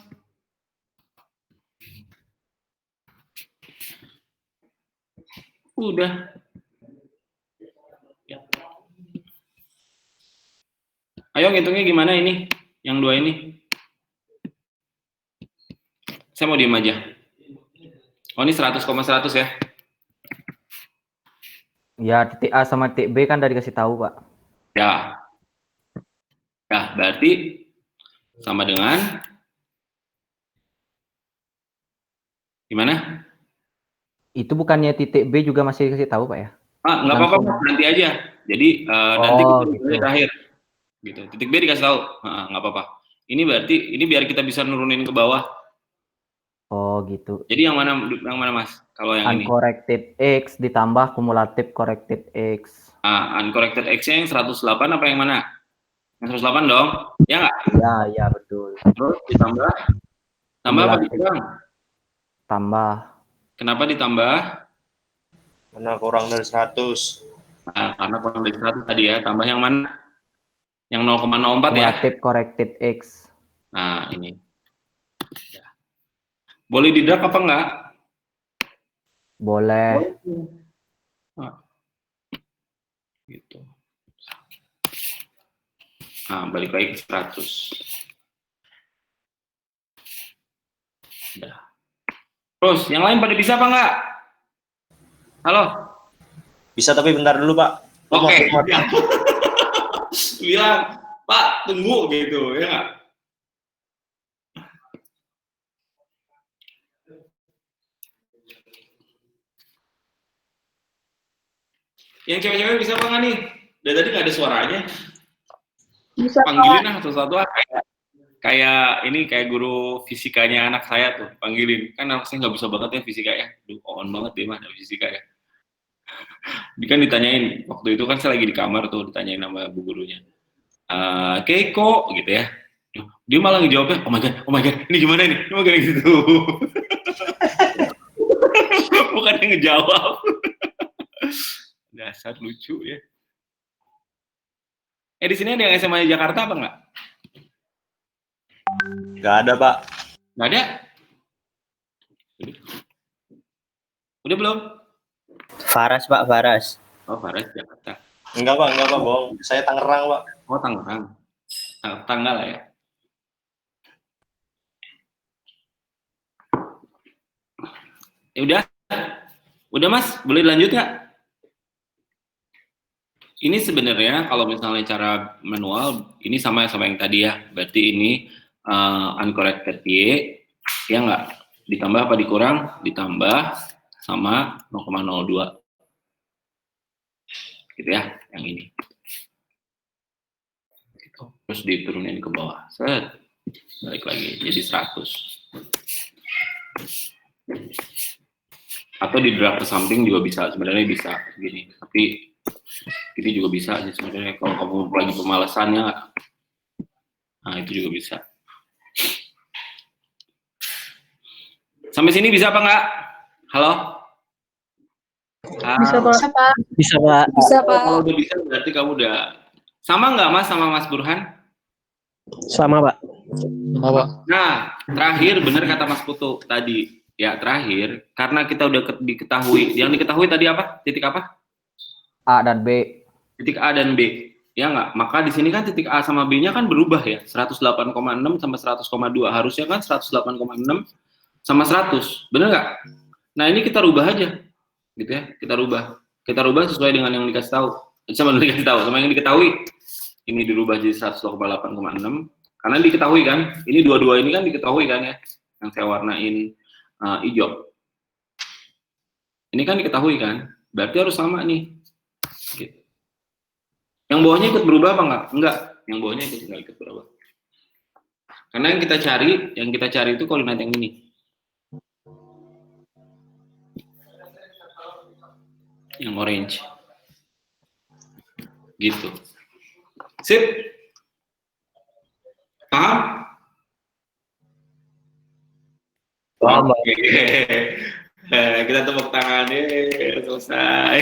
Udah. Ya. Ayo ngitungnya gimana ini? Yang dua ini. Saya mau diem aja. Oh ini 100,100 ya? Ya, titik A sama titik B kan udah dikasih tahu, Pak. Ya. Ya, berarti sama dengan gimana? Itu bukannya titik B juga masih dikasih tahu, Pak ya? Nggak apa-apa, nanti aja. Jadi nanti kita gitu. terakhir. Gitu. Titik B dikasih tahu. Nggak apa-apa. Ini berarti ini biar kita bisa nurunin ke bawah. Oh gitu. Jadi yang mana Mas? Kalau yang uncorrected ini. X ditambah kumulatif corrected X. Uncorrected X-nya yang 108 apa yang mana? Yang 108 dong. Ya nggak? Ya betul. Terus ditambah apa dikurang? Tambah. Kenapa ditambah? Karena kurang dari 100. Karena kurang dari 100 tadi ya. Tambah yang mana? Yang 0,04 ya? Kumulatif corrected X. Nah, ini. Ya. Boleh di-drag apa enggak? Boleh. Gitu. Nah, balik lagi ke 100. Udah. Terus, yang lain pada bisa apa enggak? Halo? Bisa tapi bentar dulu, Pak. Oke, bilang, Pak, tunggu gitu, ya nggak? Yang cewek-cewek bisa apa nggak nih? Dari tadi nggak ada suaranya. Bisa Panggilin lah satu-satu lah, kayak guru fisikanya anak saya tuh, panggilin. Kan anak saya nggak bisa banget ya fisika ya. Duh, on banget dia mah fisika ya. Dia kan ditanyain, waktu itu kan saya lagi di kamar tuh, ditanyain sama bu gurunya. Keiko gitu ya. Dia malah ngejawabnya, oh my god, ini gimana nih? Ini kayak gitu. Bukan yang ngejawab. Dasar lucu ya. Di sini ada yang SMA Jakarta apa nggak? Nggak ada, Pak. Nggak ada? Udah belum? Faras, Pak, Faras. Oh, Faras Jakarta. Enggak, Pak, bohong. Saya Tangerang, Pak. Oh, Tangerang. Tanggal lah ya. Ya udah Mas, boleh lanjut nggak? Ini sebenarnya kalau misalnya cara manual, ini sama yang tadi ya. Berarti ini uncorrected Y, ya nggak? Ditambah apa dikurang? Ditambah sama 0,02. Gitu ya, yang ini. Terus diturunin ke bawah. Set. Balik lagi, jadi 100. Atau di drag ke samping juga bisa, sebenarnya bisa gini. Tapi ini juga bisa aja sebenarnya kalau kamu lagi pemalasannya. Nah, itu juga bisa. Sampai sini bisa apa enggak? Halo? Bisa, Pak. Bisa, Pak. Bisa, Pak. Kalau udah bisa berarti kamu udah sama nggak Mas sama Mas Burhan? Sama, Pak. Sama, Pak. Nah, terakhir benar kata Mas Putu tadi. Ya, terakhir karena kita udah diketahui. Yang diketahui tadi apa? Titik apa? A dan B. Titik A dan B. Ya nggak? Maka di sini kan titik A sama B-nya kan berubah ya. 108,6 sama 100,2. Harusnya kan 108,6 sama 100. Bener nggak? Nah, ini kita rubah aja. Gitu ya. Kita rubah sesuai dengan yang dikasih tahu. Sama yang diketahui. Ini dirubah jadi 108,6 karena diketahui kan. Ini dua-dua ini kan diketahui kan ya. Yang saya warnain hijau. Ini kan diketahui kan. Berarti harus sama nih. Gitu. Yang bawahnya ikut berubah apa enggak? Enggak. Yang bawahnya nggak ikut berubah. Karena yang kita cari itu koordinat yang ini. Yang orange. Gitu. Sip. Paham? Paham, Pak. Oke. Kita tepuk tangan selesai.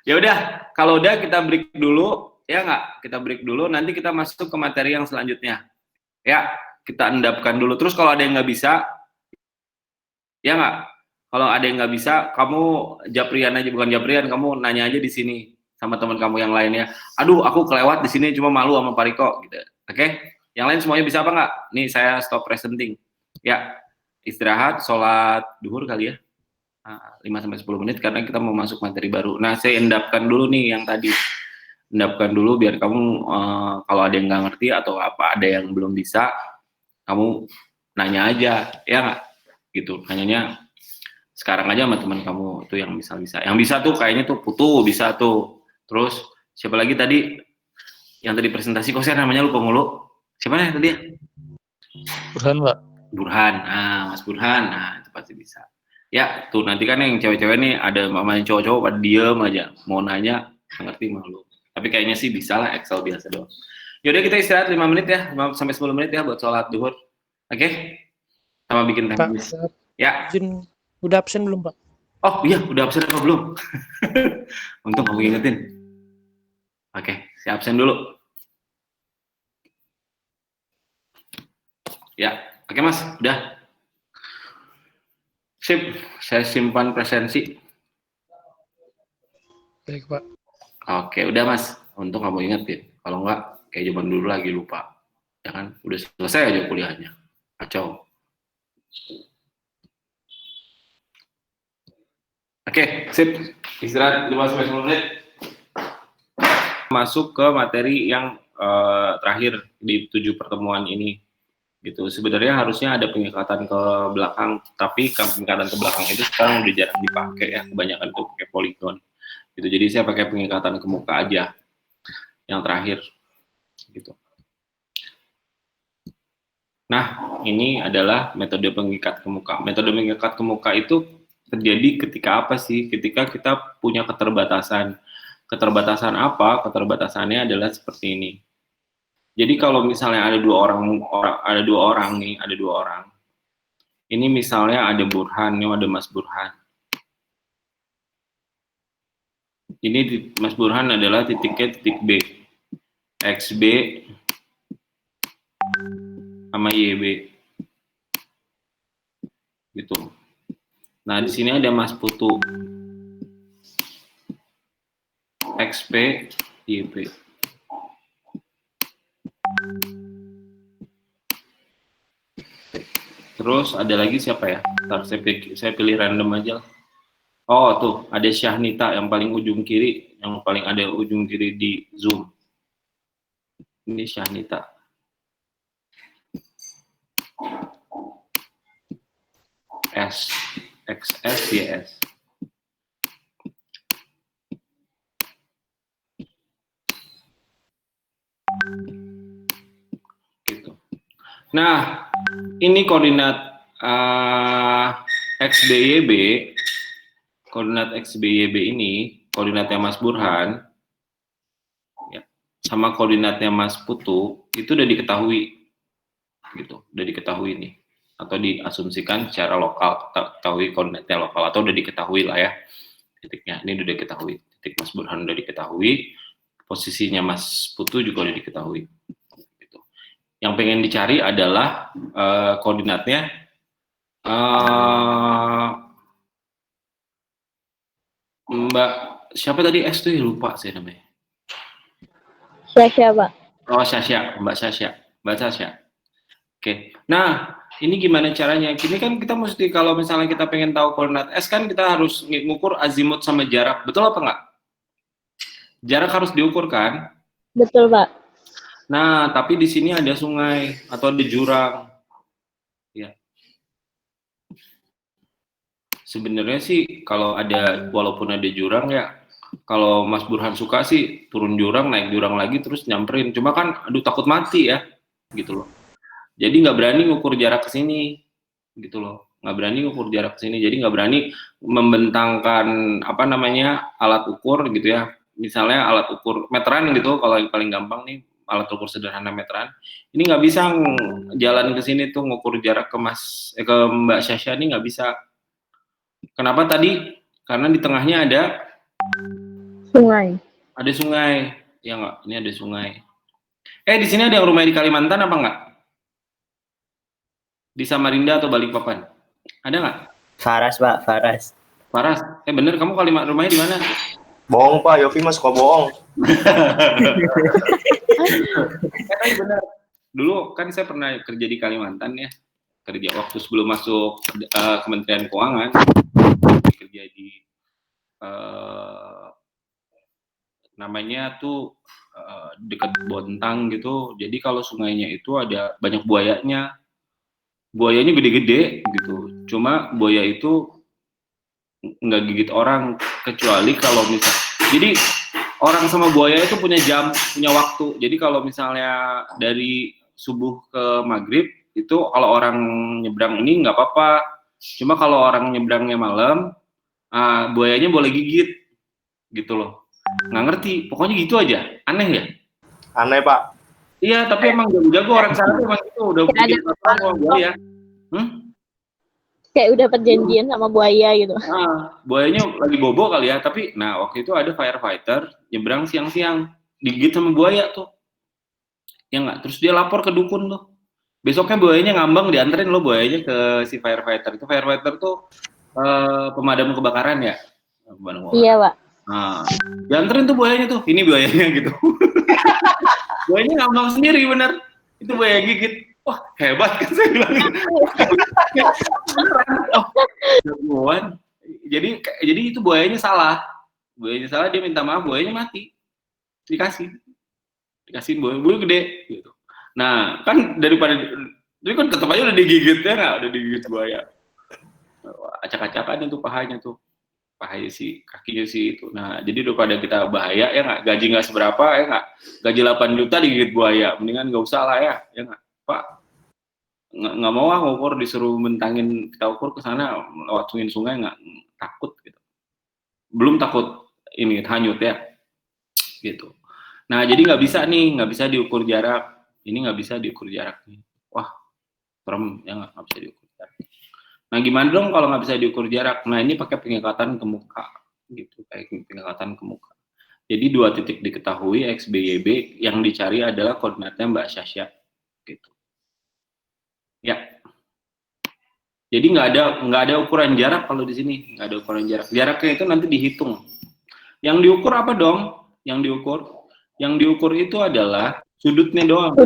Ya udah, kalau udah kita break dulu, ya nggak? Kita break dulu, nanti kita masuk ke materi yang selanjutnya. Ya, kita endapkan dulu. Terus kalau ada yang nggak bisa, ya nggak? Kalau ada yang nggak bisa, kamu japrian aja, bukan japrian, kamu nanya aja di sini sama teman kamu yang lainnya. Aduh, aku kelewat di sini, cuma malu sama Pak Riko, gitu. Oke? Yang lain semuanya bisa apa nggak? Nih saya stop presenting. Ya, istirahat, sholat duhur kali ya. 5-10 menit karena kita mau masuk materi baru. Nah, saya endapkan dulu nih yang tadi. Endapkan dulu biar kamu kalau ada yang nggak ngerti atau apa ada yang belum bisa, kamu nanya aja, ya nggak? Gitu. Nanyanya sekarang aja sama teman kamu tuh yang bisa. Yang bisa tuh kayaknya tuh Putu bisa tuh. Terus siapa lagi tadi? Yang tadi presentasi kok saya namanya lupa mulu. Siapa nih tadi? Burhan, Pak. Burhan. Nah, Mas Burhan. Nah, itu pasti bisa. Ya, tuh nanti kan yang cewek-cewek nih ada mama yang cowok-cowok pada diem aja. Mau nanya, nggak ngerti malu. Tapi kayaknya sih bisa lah, Excel biasa doang. Yaudah kita istirahat 5 menit ya, 5-10 menit ya buat sholat duhur. Oke? Sama bikin Pak, teknis. Ya. udah absen belum, Pak? Oh iya, udah absen apa belum? Untung kamu ingetin. Oke, saya absen dulu. Ya, oke Mas, udah. Sip, saya simpan presensi. Baik, Pak. Oke, udah Mas. Untung kamu ingetin. Kalau enggak, kayak zaman dulu lagi lupa. Ya kan, udah selesai aja kuliahnya. Kacau. Oke, sip. Istirahat 5-10 menit. Masuk ke materi yang terakhir di 7 pertemuan ini. Gitu. Sebenarnya harusnya ada pengikatan ke belakang, tapi pengikatan ke belakang itu sekarang udah jarang dipakai ya, kebanyakan tuh pakai poligon. Gitu. Jadi saya pakai pengikatan ke muka aja. Yang terakhir. Gitu. Nah, ini adalah metode pengikat ke muka. Metode pengikat ke muka itu terjadi ketika apa sih? Ketika kita punya keterbatasan. Keterbatasan apa? Keterbatasannya adalah seperti ini. Jadi kalau misalnya ada dua orang. Ini misalnya ada Burhan, ini ada Mas Burhan. Ini Mas Burhan adalah titiknya titik B. XB sama YB. Gitu. Nah, di sini ada Mas Putu. XP, YB. Terus ada lagi siapa ya? Ntar saya pilih random aja. Oh tuh, ada Syahnita yang paling ujung kiri, yang paling ada ujung kiri di Zoom. Ini Syahnita. S, XS, YS. Gitu. Nah, ini koordinat XBYB, koordinat XBYB ini, koordinatnya Mas Burhan, ya, sama koordinatnya Mas Putu, itu udah diketahui, gitu, udah diketahui nih, atau diasumsikan secara lokal, ketahui koordinatnya lokal, atau udah diketahui lah ya, titiknya, ini udah diketahui, titik Mas Burhan udah diketahui, posisinya Mas Putu juga udah diketahui. Yang pengen dicari adalah koordinatnya Mbak siapa tadi S tuh lupa saya namanya. Syasha, Pak. Oh Syasha, Mbak Syasha. Oke. Nah ini gimana caranya? Ini kan kita mesti kalau misalnya kita pengen tahu koordinat S kan kita harus ngukur azimut sama jarak, betul apa enggak? Jarak harus diukur kan? Betul, Pak. Nah, tapi di sini ada sungai atau ada jurang. Ya. Sebenarnya sih kalau ada, walaupun ada jurang ya, kalau Mas Burhan suka sih turun jurang, naik jurang lagi terus nyamperin. Cuma kan, aduh takut mati ya, gitu loh. Jadi nggak berani ngukur jarak ke sini, gitu loh. Nggak berani ngukur jarak ke sini. Jadi nggak berani membentangkan apa namanya alat ukur gitu ya. Misalnya alat ukur meteran gitu, kalau yang paling gampang nih. Alat ukur sederhana meteran, ini nggak bisa jalan ke sini tuh ngukur jarak ke ke Mbak Syasha ini nggak bisa. Kenapa tadi? Karena di tengahnya ada Sungai. Ada sungai, ya nggak? Ini ada sungai. Di sini ada yang rumahnya di Kalimantan apa nggak? Di Samarinda atau Balikpapan? Ada nggak? Faras, Pak, Faras. Faras, bener kamu rumahnya di mana? Bohong Pak, Yofi mas kok bohong. Benar. Dulu kan saya pernah kerja di Kalimantan ya, kerja waktu sebelum masuk Kementerian Keuangan, kerja di namanya tuh dekat Bontang gitu. Jadi kalau sungainya itu ada banyak buayanya gede-gede gitu. Cuma buaya itu nggak gigit orang kecuali kalau misal. Jadi orang sama buaya itu punya jam, punya waktu. Jadi kalau misalnya dari subuh ke maghrib itu kalau orang nyebrang ini nggak apa-apa. Cuma kalau orang nyebrangnya malam, buayanya boleh gigit, gitu loh. Nggak ngerti, pokoknya gitu aja. Aneh ya? Aneh Pak. Iya, tapi emang jago-jago orang sana tuh emang itu udah bikin peraturan sama buaya. Kayak udah perjanjian sama buaya gitu. Nah, buayanya lagi bobo kali ya, tapi nah waktu itu ada firefighter nyebrang siang-siang, digigit sama buaya tuh. Ya nggak, terus dia lapor ke dukun tuh. Besoknya buayanya ngambang, dianterin loh buayanya ke si firefighter. Itu firefighter tuh pemadam kebakaran ya. Iya, Pak. Nah, dianterin tuh buayanya tuh, ini buayanya gitu. Buayanya ngambang sendiri bener, itu buaya gigit. Wah hebat kan saya bilang. Oh, jagoan. jadi itu buayanya salah. Buayanya salah, dia minta maaf, buayanya mati. Dikasih buaya gede gitu. Nah, kan tapi kan tetap aja udah digigit ya nggak? Udah digigit buaya. Acak-acakan itu pahanya sih, kakinya sih itu. Nah, jadi daripada kita bahaya ya nggak, gaji nggak seberapa ya nggak, gaji 8 juta digigit buaya, mendingan nggak usah lah ya nggak, Pak. Nggak mau ngukur, disuruh mentangin kita ukur ke sana lewat sungai nggak, takut gitu. Belum takut ini hanyut ya, gitu. Nah, jadi nggak bisa diukur jarak. Ini nggak bisa diukur jarak nih. Wah, serem ya nggak bisa diukur jarak. Nah, gimana dong kalau nggak bisa diukur jarak? Nah, ini pakai pengikatan ke muka, gitu, kayak pengikatan ke muka. Jadi 2 titik diketahui X, B, Y, B, yang dicari adalah koordinatnya Mbak Syasya, gitu. Ya. Jadi nggak ada ukuran jarak kalau di sini, nggak ada ukuran jarak. Jaraknya itu nanti dihitung. Yang diukur apa dong? Yang diukur itu adalah sudutnya doang.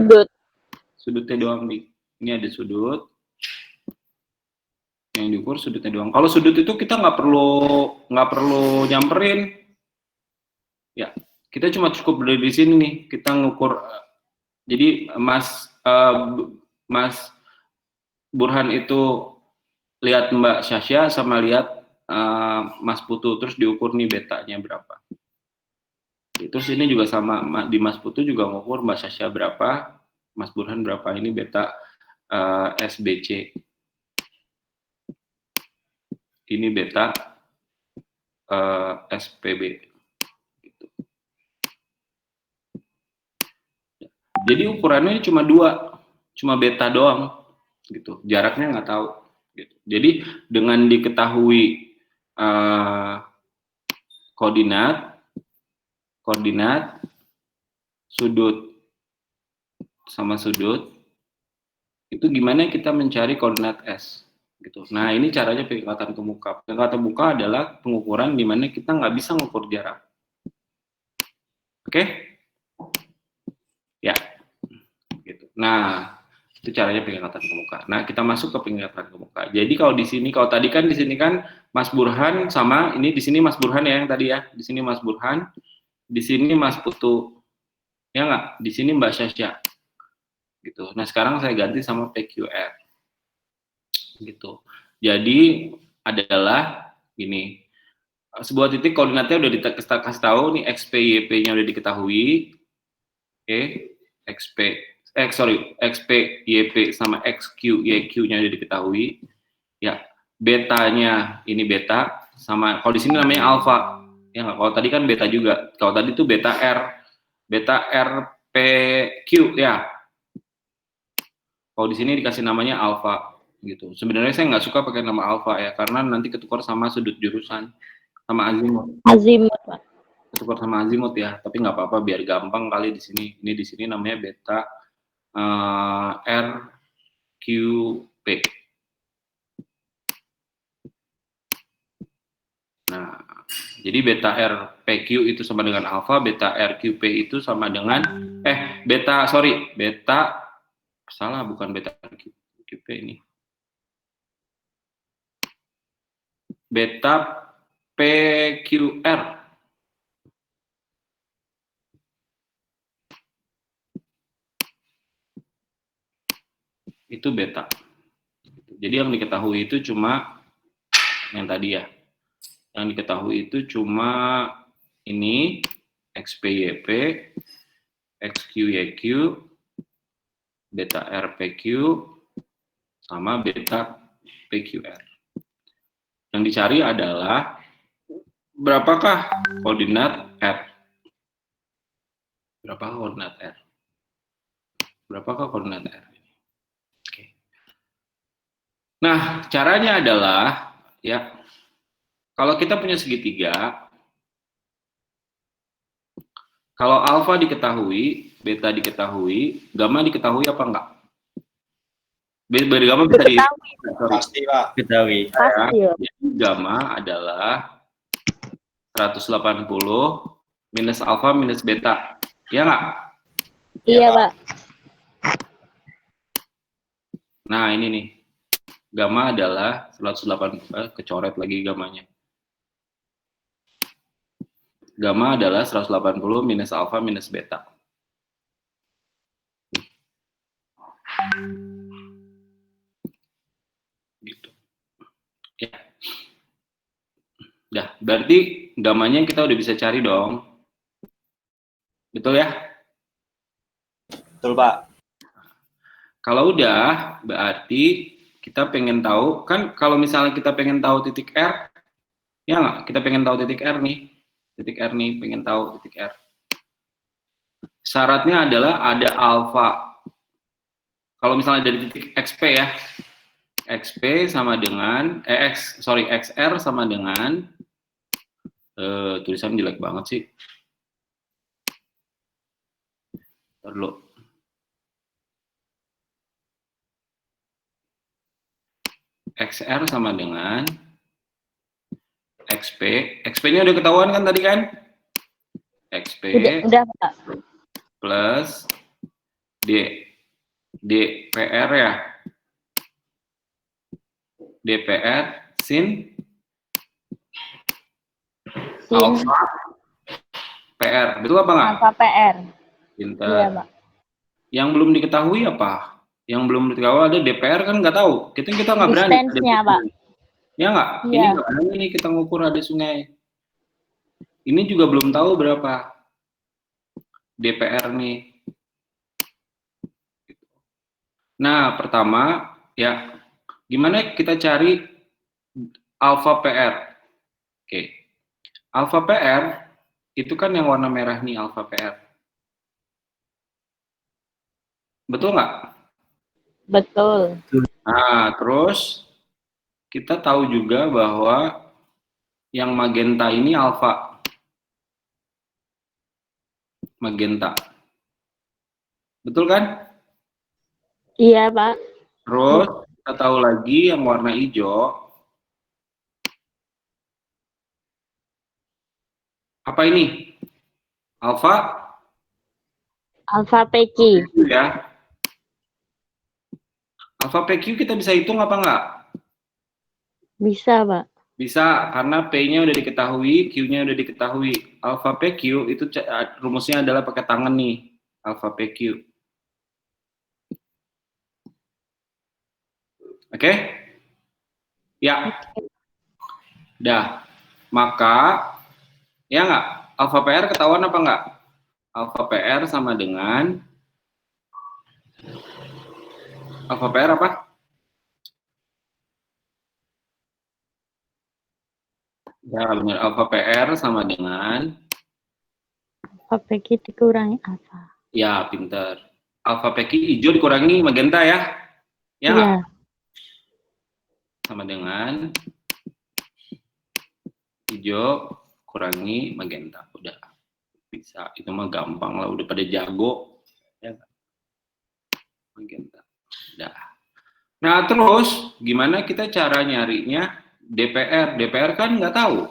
Sudutnya doang nih. Ini ada sudut. Yang diukur sudutnya doang. Kalau sudut itu kita nggak perlu nyamperin. Ya, kita cuma cukup berdiri di sini nih. Kita ngukur. Jadi Mas Burhan itu lihat Mbak Syasya sama lihat Mas Putu, terus diukur nih betanya berapa. Terus ini juga sama, di Mas Putu juga ngukur Mbak Syasya berapa, Mas Burhan berapa, ini beta SBC. Ini beta SPB. Gitu. Jadi ukurannya cuma 2, cuma beta doang, gitu. Jaraknya nggak tahu. Gitu. Jadi dengan diketahui koordinat, sudut sama sudut, itu gimana kita mencari koordinat S. Gitu. Nah, ini caranya pengikatan ke muka. Pengikatan muka adalah pengukuran di mana kita nggak bisa mengukur jarak. Oke? Ya. Gitu. Nah, itu caranya pengikatan ke muka. Nah, kita masuk ke pengikatan ke muka. Jadi kalau di sini, kalau tadi kan di sini kan Mas Burhan sama ini, di sini Mas Burhan ya yang tadi ya. Di sini Mas Burhan, di sini Mas Putu. Ya nggak? Di sini Mbak Syasya. Gitu. Nah, sekarang saya ganti sama PQR. Gitu. Jadi adalah ini, sebuah titik koordinatnya udah dikasih tahu nih, XP YP-nya udah diketahui. Oke, XP YP sama XQ YQ-nya udah diketahui. Ya, betanya ini beta sama, kalau di sini namanya alfa. Ya nggak, kalau tadi kan beta juga. Kalau tadi itu beta R PQ ya. Kalau di sini dikasih namanya alfa. Gitu. Sebenarnya saya nggak suka pakai nama alfa ya, karena nanti ketukar sama sudut jurusan, sama azimut, Pak. Ketukar sama azimut ya, tapi nggak apa-apa, biar gampang kali di sini. Ini di sini namanya beta RQP. Nah, jadi beta RPQ itu sama dengan alfa, beta RQP itu sama dengan beta salah, bukan beta RQP ini. Beta PQR. Itu beta. Jadi yang diketahui itu cuma yang tadi ya. Yang diketahui itu cuma ini XPYP, XQYQ, beta RPQ, sama beta PQR. Yang dicari adalah berapakah koordinat R? Berapakah koordinat R? Berapakah koordinat R? Oke. Nah, caranya adalah ya, kalau kita punya segitiga, kalau alfa diketahui, beta diketahui, gamma diketahui apa enggak? Gamma bisa Pasti, Pak. Ketahui. Gamma adalah 180 minus alfa minus beta. Ya nggak? Iya, Pak. Nah, ini nih. Gamma adalah 180, kecoret lagi gammanya. Gamma adalah 180 minus alfa minus beta. Gitu. Ya. Dah, berarti gamanya kita udah bisa cari dong. Betul ya? Betul, Pak. Kalau udah, berarti kita pengen tahu, kan kalau misalnya kita pengen tahu titik R, ya nggak? Kita pengen tahu titik R nih. Titik R nih, pengen tahu titik R. Syaratnya adalah ada alfa. Kalau misalnya dari titik XP ya, XP sama dengan, XR sama dengan, tulisan jelek banget sih. Perlu. XR sama dengan XP. XP-nya udah ketahuan kan tadi kan? XP Udah Pak. plus DPR ya. DPR sin alfa PR. Betul apa nggak? Alfa PR. Pintar. Iya, Pak. Yang belum diketahui apa? Yang belum diketahui ada DPR kan nggak tahu. Kita nggak berani. Distance-nya, Pak. Ya nggak? Iya. Ini nggak berani nih kita ngukur ada sungai. Ini juga belum tahu berapa DPR nih. Nah, pertama ya, gimana kita cari alfa PR? Oke. Alfa PR itu kan yang warna merah nih, alfa PR. Betul nggak? Betul. Nah, terus kita tahu juga bahwa yang magenta ini alfa. Magenta. Betul kan? Iya, Pak. Terus kita tahu lagi yang warna hijau. Apa ini? Alfa? Alfa PQ. Ya. Alfa PQ kita bisa hitung apa enggak? Bisa, Pak. Bisa, karena P-nya udah diketahui, Q-nya udah diketahui. Alfa PQ itu rumusnya adalah pakai tangan nih. Alfa PQ. Oke? Ya. Dah. Maka, ya enggak? Alfa PR ketahuan apa enggak? Alfa PR sama dengan alfa PR apa? Ya, benar. Alfa PR sama dengan Alfa PQ dikurangi alfa. ya, pintar. Alfa PQ hijau dikurangi magenta ya? Ya Iya. nggak? Sama dengan hijau kurangi magenta. Udah bisa, itu mah gampang lah, udah pada jago ya. Magenta. Udah. Nah, terus gimana kita cara nyarinya DPR? DPR kan nggak tahu.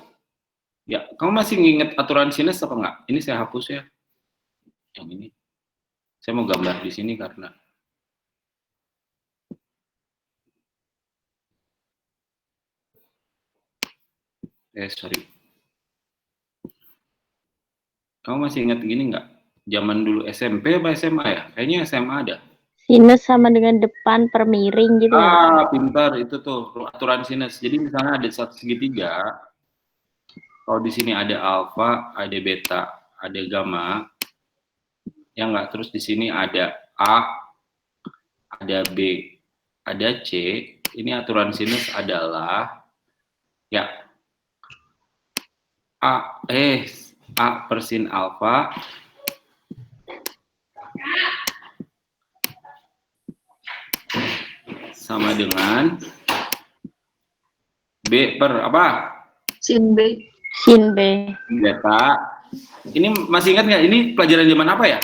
Ya, kamu masih nginget aturan sinus apa nggak? Ini saya hapus ya. Yang ini. Saya mau gambar di sini karena sorry. Kamu masih ingat gini nggak? Zaman dulu SMP apa SMA ya? Kayaknya SMA ada. Sinus sama dengan depan per miring gitu ya. Pintar, itu tuh aturan sinus. Jadi misalnya ada satu segitiga, kalau di sini ada alfa, ada beta, ada gamma, ya nggak? Terus di sini ada A, ada B, ada C. Ini aturan sinus adalah ya A per sin alfa sama dengan B per apa? Sin B. Sin B. Beta. Ini masih ingat nggak? Ini pelajaran zaman apa ya?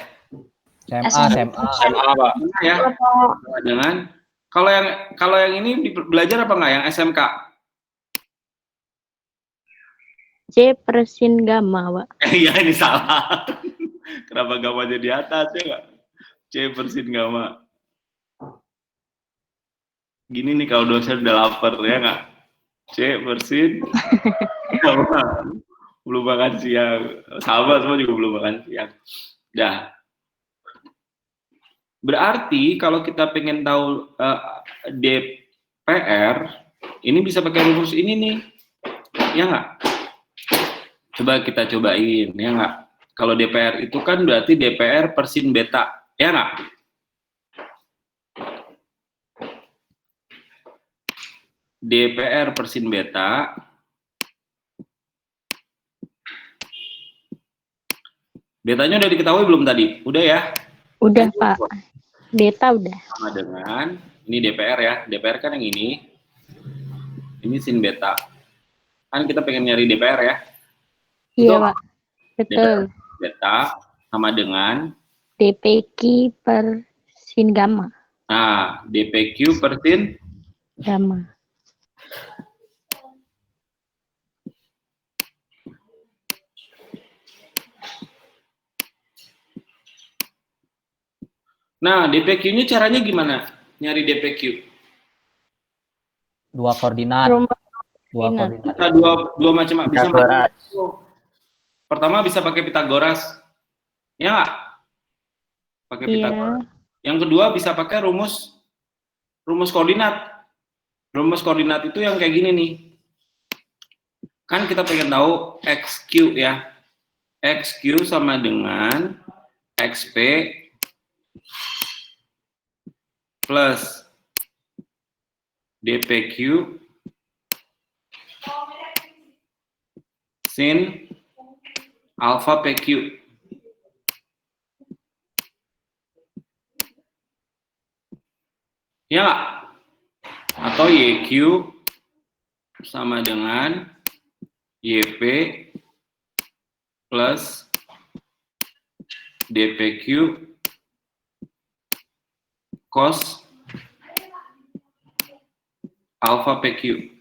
SMA. Pak. Ya. Sama dengan kalau yang ini belajar apa nggak? Yang SMK? C per sin gamma, Pak. Iya, ini salah. Kenapa gamma di atas ya nggak? C per sin gamma. Gini nih kalau dosen udah lapar ya nggak? C per sin gamma. Belum makan siang. Sama semua juga belum makan siang. Dah. Berarti kalau kita pengen tahu DPR, ini bisa pakai rumus ini nih. Ya nggak? Coba kita cobain, ya nggak? Kalau DPR itu kan berarti DPR per sin beta, ya nggak? DPR per sin beta. Betanya udah diketahui belum tadi? Udah ya? Udah, Pak. Beta udah. Sama dengan, ini DPR ya. DPR kan yang ini. Ini sin beta. Kan kita pengen nyari DPR ya. Iya, Betul? Pak. Betul. Beta sama dengan, DPQ per sin gamma. nah, DPQ per sin Gamma. Nah, DPQ-nya caranya gimana? Nyari DPQ? Dua koordinat. Rumus Dua koordinat. koordinat. Nah, dua macam bisa Pitagoras. pertama bisa pakai Pitagoras. Ya nggak? Pakai Iya. Pitagoras. Yang kedua bisa pakai rumus koordinat. Rumus koordinat itu yang kayak gini nih. Kan kita pengen tahu XQ ya. XQ sama dengan XP plus DPQ sin alpha PQ. Ya nggak? Atau YQ sama dengan YP plus DPQ cos alpha PQ.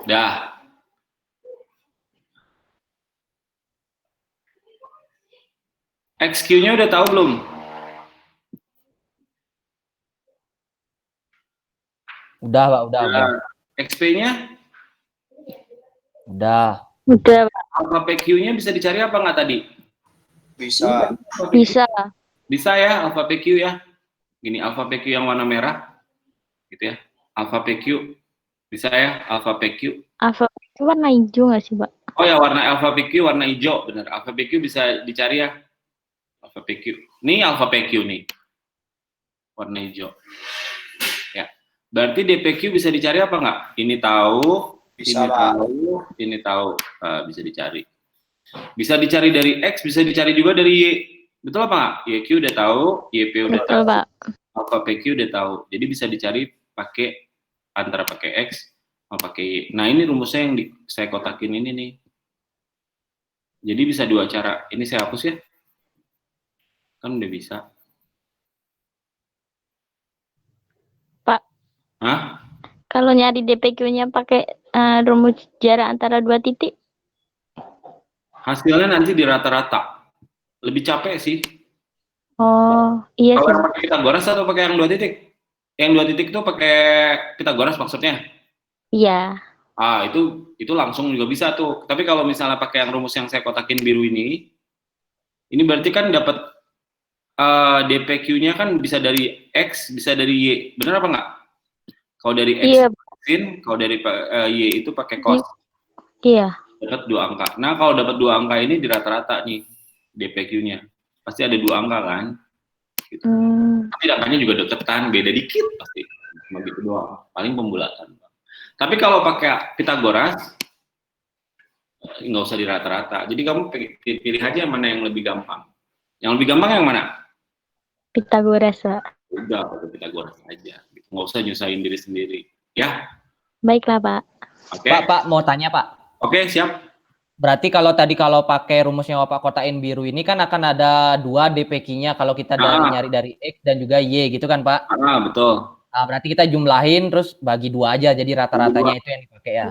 Dah. XQ-nya udah tahu belum? Udah, Pak, udah. XP-nya? Udah. Udah, Pak. Alpha PQ-nya bisa dicari apa nggak tadi? Bisa. Bisa. Bisa ya, alpha PQ ya. Gini, alpha PQ yang warna merah. Gitu ya. Alpha PQ. Bisa ya, alpha PQ. Alpha itu warna hijau nggak sih, Pak? Oh ya, warna alpha PQ warna hijau, benar. Alpha PQ bisa dicari ya. Alpha PQ. Ini alpha PQ nih. Warna hijau. Ya. Berarti DPQ bisa dicari apa nggak? Ini tahu, Bisa, ini Pak. tahu, ini tahu. Bisa dicari. Bisa dicari dari X, bisa dicari juga dari Y. Betul apa nggak? YQ udah tahu, YP udah Betul, tahu, Pak. alpha PQ udah tahu. Jadi bisa dicari pakai antara pakai X sama pakai Y. Nah, ini rumusnya yang saya kotakin ini nih. Jadi bisa dua cara. Ini saya hapus ya. Kan udah bisa. Pak. Hah? Kalau nyari DPQ-nya pakai rumus jarak antara dua titik. Hasilnya nanti di rata-rata. Lebih capek sih. Oh, iya Kalau sih. yang pakai Pitagoras atau pakai yang dua titik? Yang dua titik itu pakai Pitagoras maksudnya? Iya. Itu langsung juga bisa tuh. Tapi kalau misalnya pakai yang rumus yang saya kotakin biru ini berarti kan dapat DPQ-nya kan bisa dari X, bisa dari Y. Benar apa nggak? Kalau dari X Iya. sin, kalau dari Y itu pakai cos. Iya. Dapat 2 angka. Nah, kalau dapat 2 angka ini di rata-rata nih DPQ-nya. Pasti ada 2 angka kan? Gitu. Tapi angkanya juga deketan, beda dikit pasti. Cuma gitu doang. Paling pembulatan. Tapi kalau pakai Pitagoras nggak usah di rata-rata. Jadi kamu pilih aja mana yang lebih gampang. Yang lebih gampang yang mana? Pitagoras, Pak. Udah, pakai Pitagoras aja. Nggak usah nyusahin diri sendiri. Ya? Baiklah, Pak. Oke. Pak, mau tanya, Pak. Oke, siap. Berarti kalau pakai rumusnya Bapak kotain biru ini kan akan ada 2 DPQ-nya kalau kita nyari dari X dan juga Y gitu kan, Pak? Betul. Nah, berarti kita jumlahin terus bagi 2 aja, jadi rata-ratanya itu yang dipakai ya.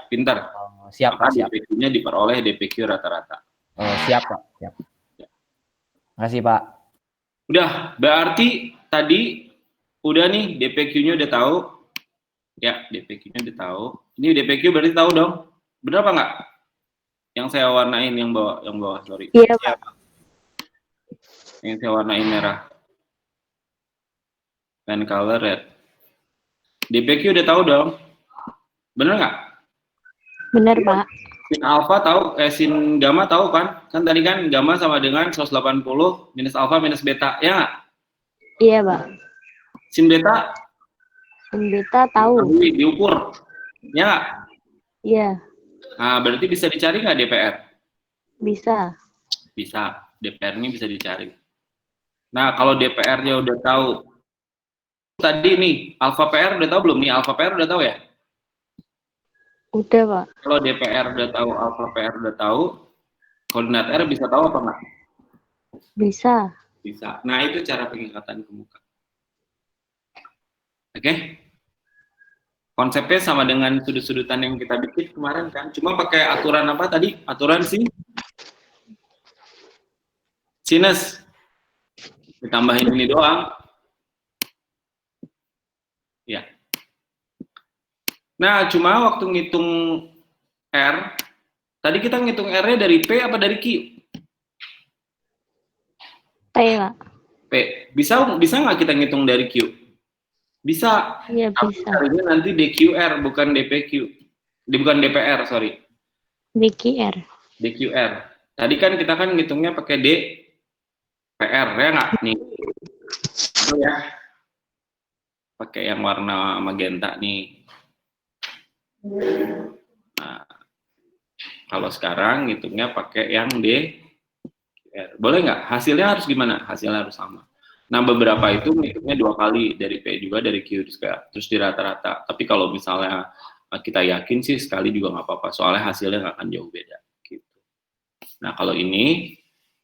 Pintar. Oh, siap, Pak, siap. DPQ-nya diperoleh DPQ rata-rata. Oh, siap, Pak, siap. Makasih, Pak. Udah, berarti tadi udah nih DPQ-nya udah tahu. Ya, DPQ-nya udah tahu. Ini DPQ berarti tahu dong. Bener apa nggak? Yang saya warnain yang bawah, sorry. Iya, Pak. Yang saya warnain merah. Pen color red. DPQ udah tahu dong. Bener nggak? Benar, Pak. Sin alpha tahu, sin gamma tahu kan? Kan tadi kan gamma sama dengan 180 minus alpha minus beta, ya nggak? Iya, Pak. Sin beta Sin beta tahu. diukur, ya nggak? Iya, Nah, berarti bisa dicari nggak DPR? bisa. Bisa, DPR ini bisa dicari. Nah, kalau DPR-nya udah tahu, tadi nih, alpha PR udah tahu belum nih? Alpha PR udah tahu ya? Udah, Pak. Kalau DPR udah tahu, alpha PR udah tahu, koordinat R bisa tahu apa nggak? Bisa. Bisa. Nah, itu cara pengikatan ke muka. Oke? Konsepnya sama dengan sudut-sudutan yang kita bikin kemarin kan? Cuma pakai aturan apa tadi? Aturan sinus. Ditambahin ini doang. Ya. Nah, cuma waktu ngitung R, tadi kita ngitung R-nya dari P apa dari Q? P, Pak. P. Bisa nggak kita ngitung dari Q? Bisa. Iya, Tapi bisa. ini nanti DQR, bukan DPQ. Bukan DPR, sorry. DQR. DQR. Tadi kan kita kan ngitungnya pakai DPR, ya nggak? Nih. Itu ya. Pakai yang warna magenta nih. Nah, kalau sekarang ngitungnya pakai yang DQR. Boleh nggak? Hasilnya harus gimana? Hasilnya harus sama. Nah, beberapa itu ngitungnya 2 kali, dari P juga, dari Q juga, terus di rata-rata. Tapi kalau misalnya kita yakin sih sekali juga nggak apa-apa, soalnya hasilnya nggak akan jauh beda. Gitu. Nah, kalau ini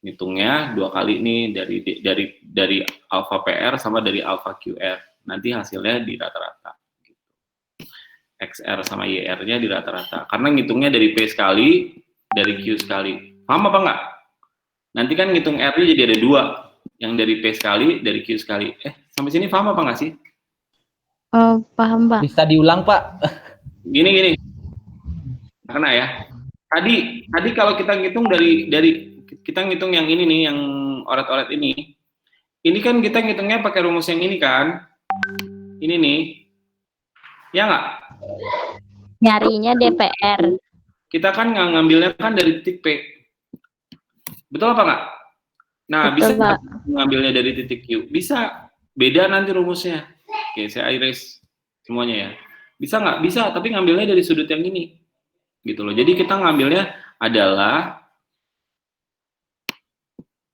ngitungnya 2 kali nih, dari alpha PR sama dari alpha QR. Nanti hasilnya di rata-rata. Gitu. XR sama YR-nya di rata-rata. Karena ngitungnya dari P sekali, dari Q sekali. Paham apa nggak? Nanti kan ngitung R-nya jadi ada 2. Yang dari P sekali, dari Q sekali. Sampai sini paham apa nggak sih? Oh, paham, Pak. Bisa diulang, Pak? Gini. Karena ya. Tadi kalau kita ngitung dari kita ngitung yang ini nih, yang oret-oret ini. Ini kan kita ngitungnya pakai rumus yang ini kan. Ini nih. Ya nggak? Nyarinya DPR. Kita kan ngambilnya kan dari titik P. Betul apa nggak? Nah, Betul, bisa Pak. mengambilnya dari titik Q? Bisa. Beda nanti rumusnya. Oke, saya erase semuanya ya. Bisa nggak? Bisa, tapi ngambilnya dari sudut yang ini. Gitu loh. Jadi kita ngambilnya adalah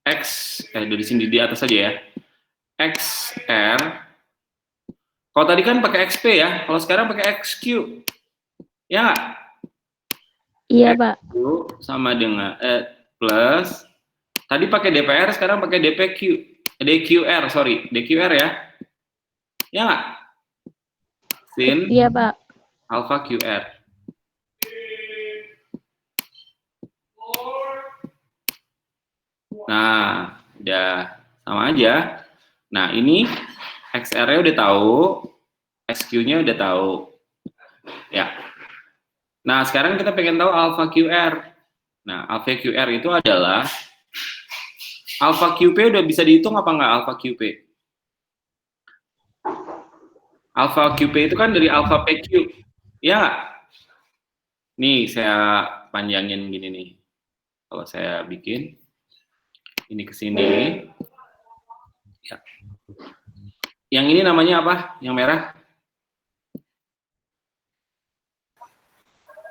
X, dari sini di atas saja ya. XR. Kalau tadi kan pakai XP ya, kalau sekarang pakai XQ. Ya nggak? Iya, Pak. XQ sama dengan plus. Tadi pakai DPR, sekarang pakai DQR, sorry. DQR ya. Ya nggak? Sin Iya, Pak. alpha QR. Nah, udah sama aja. Nah, ini XR-nya udah tahu, XQ-nya udah tahu. Ya. Nah, sekarang kita pengen tahu alpha QR. Nah, alpha QR itu adalah alpha QP udah bisa dihitung apa nggak alpha QP? Alpha QP itu kan dari alpha PQ. Ya nggak? Nih, saya panjangin gini nih. Kalau saya bikin ini ke sini. Ya. Yang ini namanya apa? Yang merah?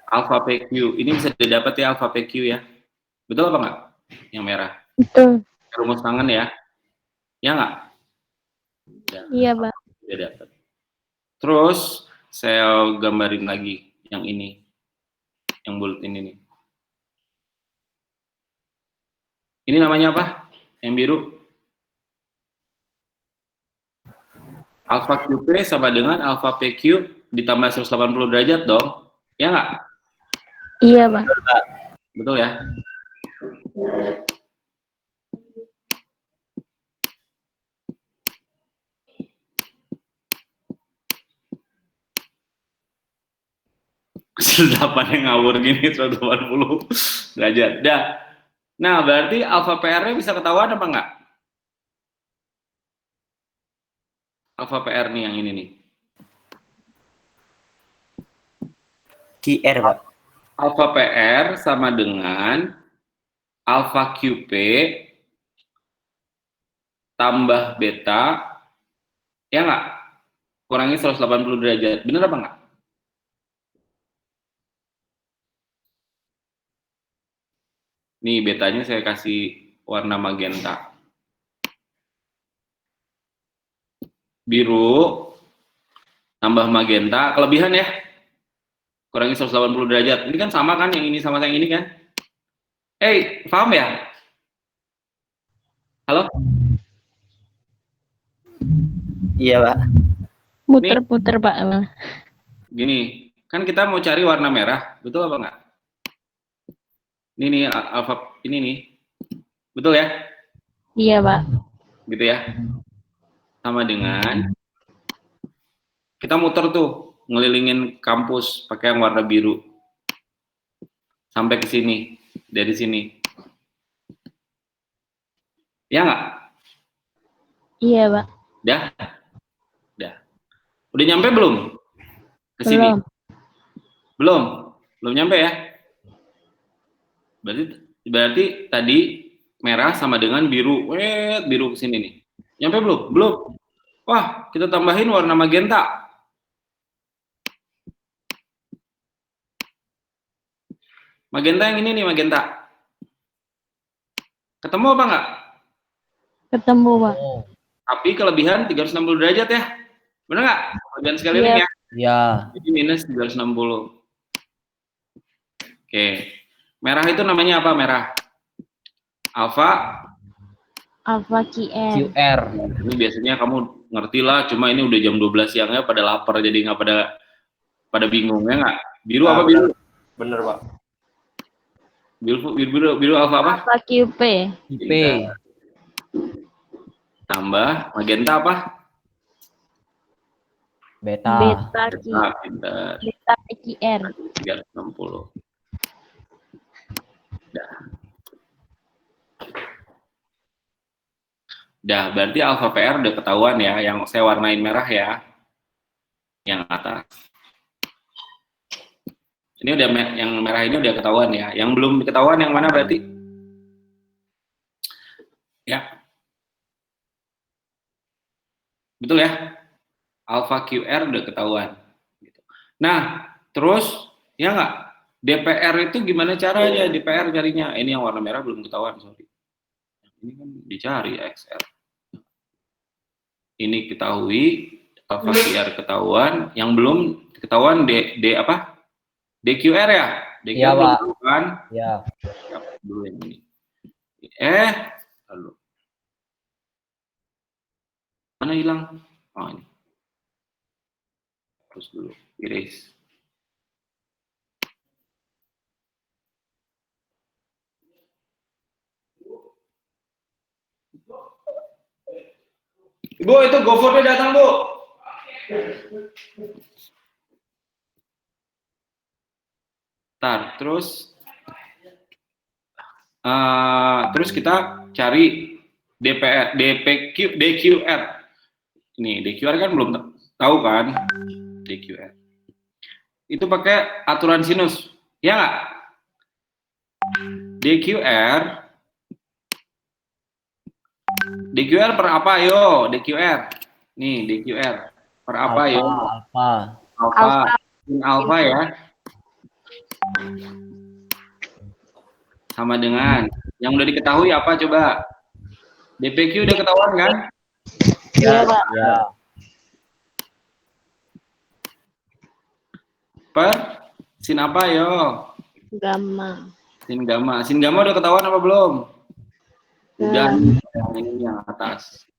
Alpha PQ. Ini bisa didapat ya alpha PQ ya. Betul apa nggak? Yang merah. Betul. Rumus tangan ya. Ya nggak? Ya, Iya, Pak. udah dapat. Terus saya gambarin lagi yang ini. Yang bulat ini nih. Ini namanya apa? Yang biru. Alpha QP sama dengan alpha PQ ditambah 180 derajat dong. Ya nggak? Iya, Pak. Betul ya? 8 yang ngawur gini 180 derajat. Dah. Nah, berarti alfa PR-nya bisa ketahuan apa enggak? Alfa PR nih yang ini nih. QR, Pak. Alfa PR sama dengan alfa QP tambah beta, ya nggak? Kurangi 180 derajat. Bener apa nggak? Nih, betanya saya kasih warna magenta. Biru tambah magenta, kelebihan ya. Kurangi 180 derajat. Ini kan sama kan, yang ini sama yang ini kan? Paham ya? Halo? Iya, Pak. Muter-muter, Pak. Gini, kan kita mau cari warna merah, betul apa enggak? Ini nih, alfa, ini nih. Betul ya? Iya, Pak. Gitu ya. Sama dengan kita muter tuh, ngelilingin kampus pakai yang warna biru. Sampai ke sini, dari sini. Ya nggak? Iya, Pak. Dah? Dah. Udah nyampe belum? Ke sini? Belum. Belum? Belum nyampe ya? Berarti tadi merah sama dengan biru. Biru ke sini nih. Nyampe belum? Belum. Wah, kita tambahin warna magenta. Magenta yang ini nih, magenta. Ketemu apa enggak? Ketemu, Pak. Tapi kelebihan 360 derajat ya. Benar nggak? Kelebihan sekeliling Iya. ya. Ya. Jadi minus 360. Oke. Merah itu namanya apa merah? Alfa QR. QR. Ini biasanya kamu ngerti lah, cuma ini udah jam 12 siangnya pada lapar jadi nggak pada bingung ya nggak? Biru apa biru? Bener, Pak. Biru alfa apa? QP. IP. Tambah magenta apa? Beta. Pintar. Beta QR. 360. Dah, berarti alfa PR udah ketahuan ya, yang saya warnain merah ya, yang atas. Ini udah yang merah ini udah ketahuan ya, yang belum ketahuan yang mana berarti? Ya, betul ya, alfa QR udah ketahuan. Nah, terus ya nggak, DPR itu gimana caranya? DPR carinya, ini yang warna merah belum ketahuan, sorry. Ini kan dicari XR. Ini ketahui, alfa QR ketahuan, yang belum ketahuan apa? DQR ya? DQR Iya, Pak. belum kan? Ya. Dulu yang ini. Lalu. Mana hilang? Oh, ini. Terus dulu, erase. Ibu, itu GoFood-nya datang, Bu. Terus kita cari DQR. Ini DQR kan belum tahu kan? DQR. Itu pakai aturan sinus. Ya nggak? DQR per apa yo? DQR. Nih, DQR. Per apa yo? Alfa ya. Sama dengan yang udah diketahui apa coba? DPQ udah ketahuan kan? Iya, Pak. Ya. Per sin apa yo? Gamma. Sin gamma. Sin gamma udah ketahuan apa belum? Udah, ini yang atas.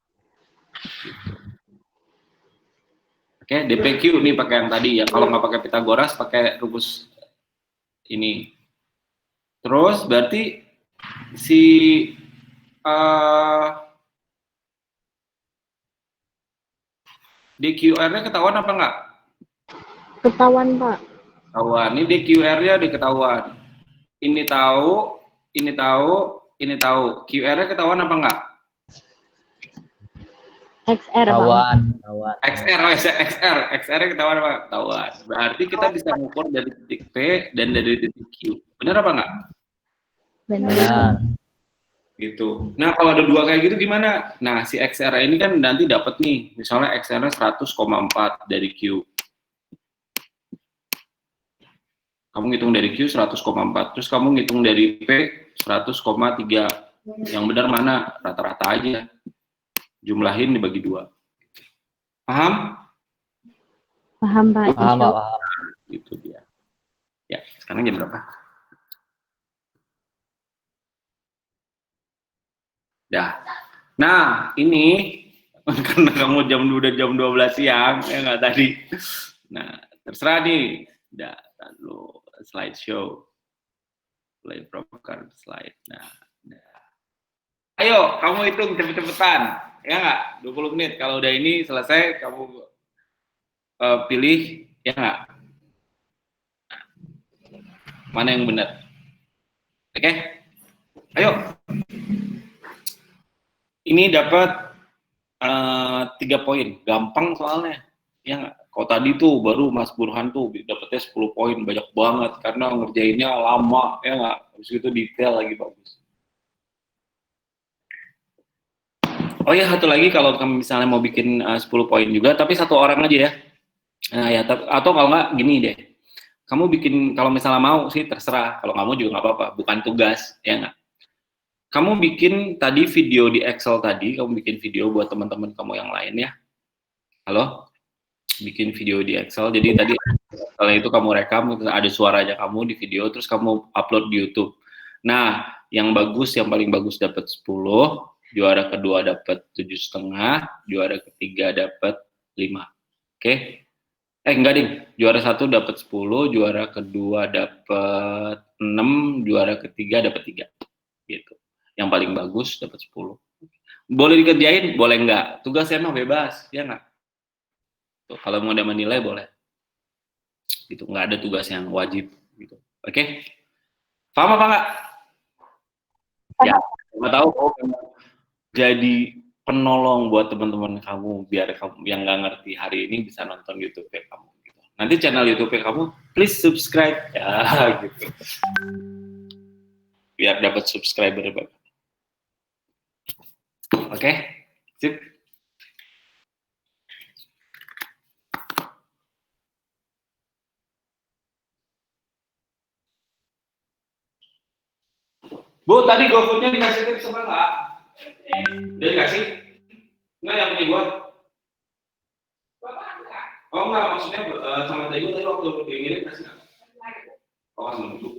Oke, DPQ nih pakai yang tadi ya. Kalau nggak pakai Pitagoras, pakai rumus ini. Terus berarti si DQR-nya ketahuan apa enggak? Ketahuan, Pak. Ketahuan. Ini di QR-nya diketahuan. Ini tahu, ini tahu, ini tahu. QR-nya ketahuan apa enggak? XR, Bang. Kawan, kawan. XR-nya ketahuan apa? Ketahuan. Berarti kita bisa mengukur dari titik P dan dari titik Q. Benar apa enggak? Benar. Benar. Gitu. Nah, kalau ada dua kayak gitu gimana? Nah, si XR ini kan nanti dapat nih, misalnya XR-nya 100,4 dari Q. Kamu ngitung dari Q 100,4, terus kamu ngitung dari P 100,3. Yang benar mana? Rata-rata aja. Jumlahin dibagi 2. Paham? Paham, Pak. Paham, Insya Pak, paham. Itu dia. Ya, sekarang jam berapa? Dah. Nah, ini karena kamu udah jam 12 siang, ya nggak tadi. Nah, terserah nih. Udah, lu slideshow. Play program slide. Nah, ayo, kamu hitung cepet-cepetan. Ya nggak? 20 menit. Kalau udah ini selesai, kamu pilih, ya nggak? Mana yang benar? Oke? Ayo. Ini dapat 3 poin. Gampang soalnya. Ya nggak? Kalau tadi tuh baru Mas Burhan tuh dapetnya 10 poin. Banyak banget. Karena ngerjainnya lama. Ya nggak? Habis itu detail lagi bagus. Oh ya, satu lagi kalau kamu misalnya mau bikin 10 poin juga, tapi 1 orang aja ya. Nah ya, atau kalau nggak gini deh, kamu bikin kalau misalnya mau sih terserah, kalau kamu juga nggak apa-apa, bukan tugas, ya nggak. Kamu bikin tadi video di Excel tadi, kamu bikin video buat teman-teman kamu yang lain ya. Halo, bikin video di Excel. Jadi tadi kalau itu kamu rekam, ada suaranya kamu di video, terus kamu upload di YouTube. Nah, yang paling bagus dapat 10, juara kedua dapat 7,5, juara ketiga dapat 5. Oke? Enggak ding, juara 1 dapat 10, juara kedua dapat 6, juara ketiga dapat 3. Gitu. Yang paling bagus dapat 10. Boleh dikerjain, boleh enggak. Tugasnya mah bebas, ya enggak? Tuh, kalau mau ada menilai boleh. Gitu, enggak ada tugas yang wajib gitu. Oke? Paham apa enggak? Ya, nggak tahu jadi penolong buat teman-teman kamu biar kamu yang nggak ngerti hari ini bisa nonton YouTube kamu gitu. Nanti channel YouTube kamu please subscribe ya gitu. Biar dapat subscriber banyak. Oke? Sip. Bu, tadi GoFood-nya dikasih tips apa enggak? Udah dikasih? Enggak yang punya gua? Oh enggak, maksudnya sama tadi gua tadi waktu ngirim kasih enggak? Oh kan belum.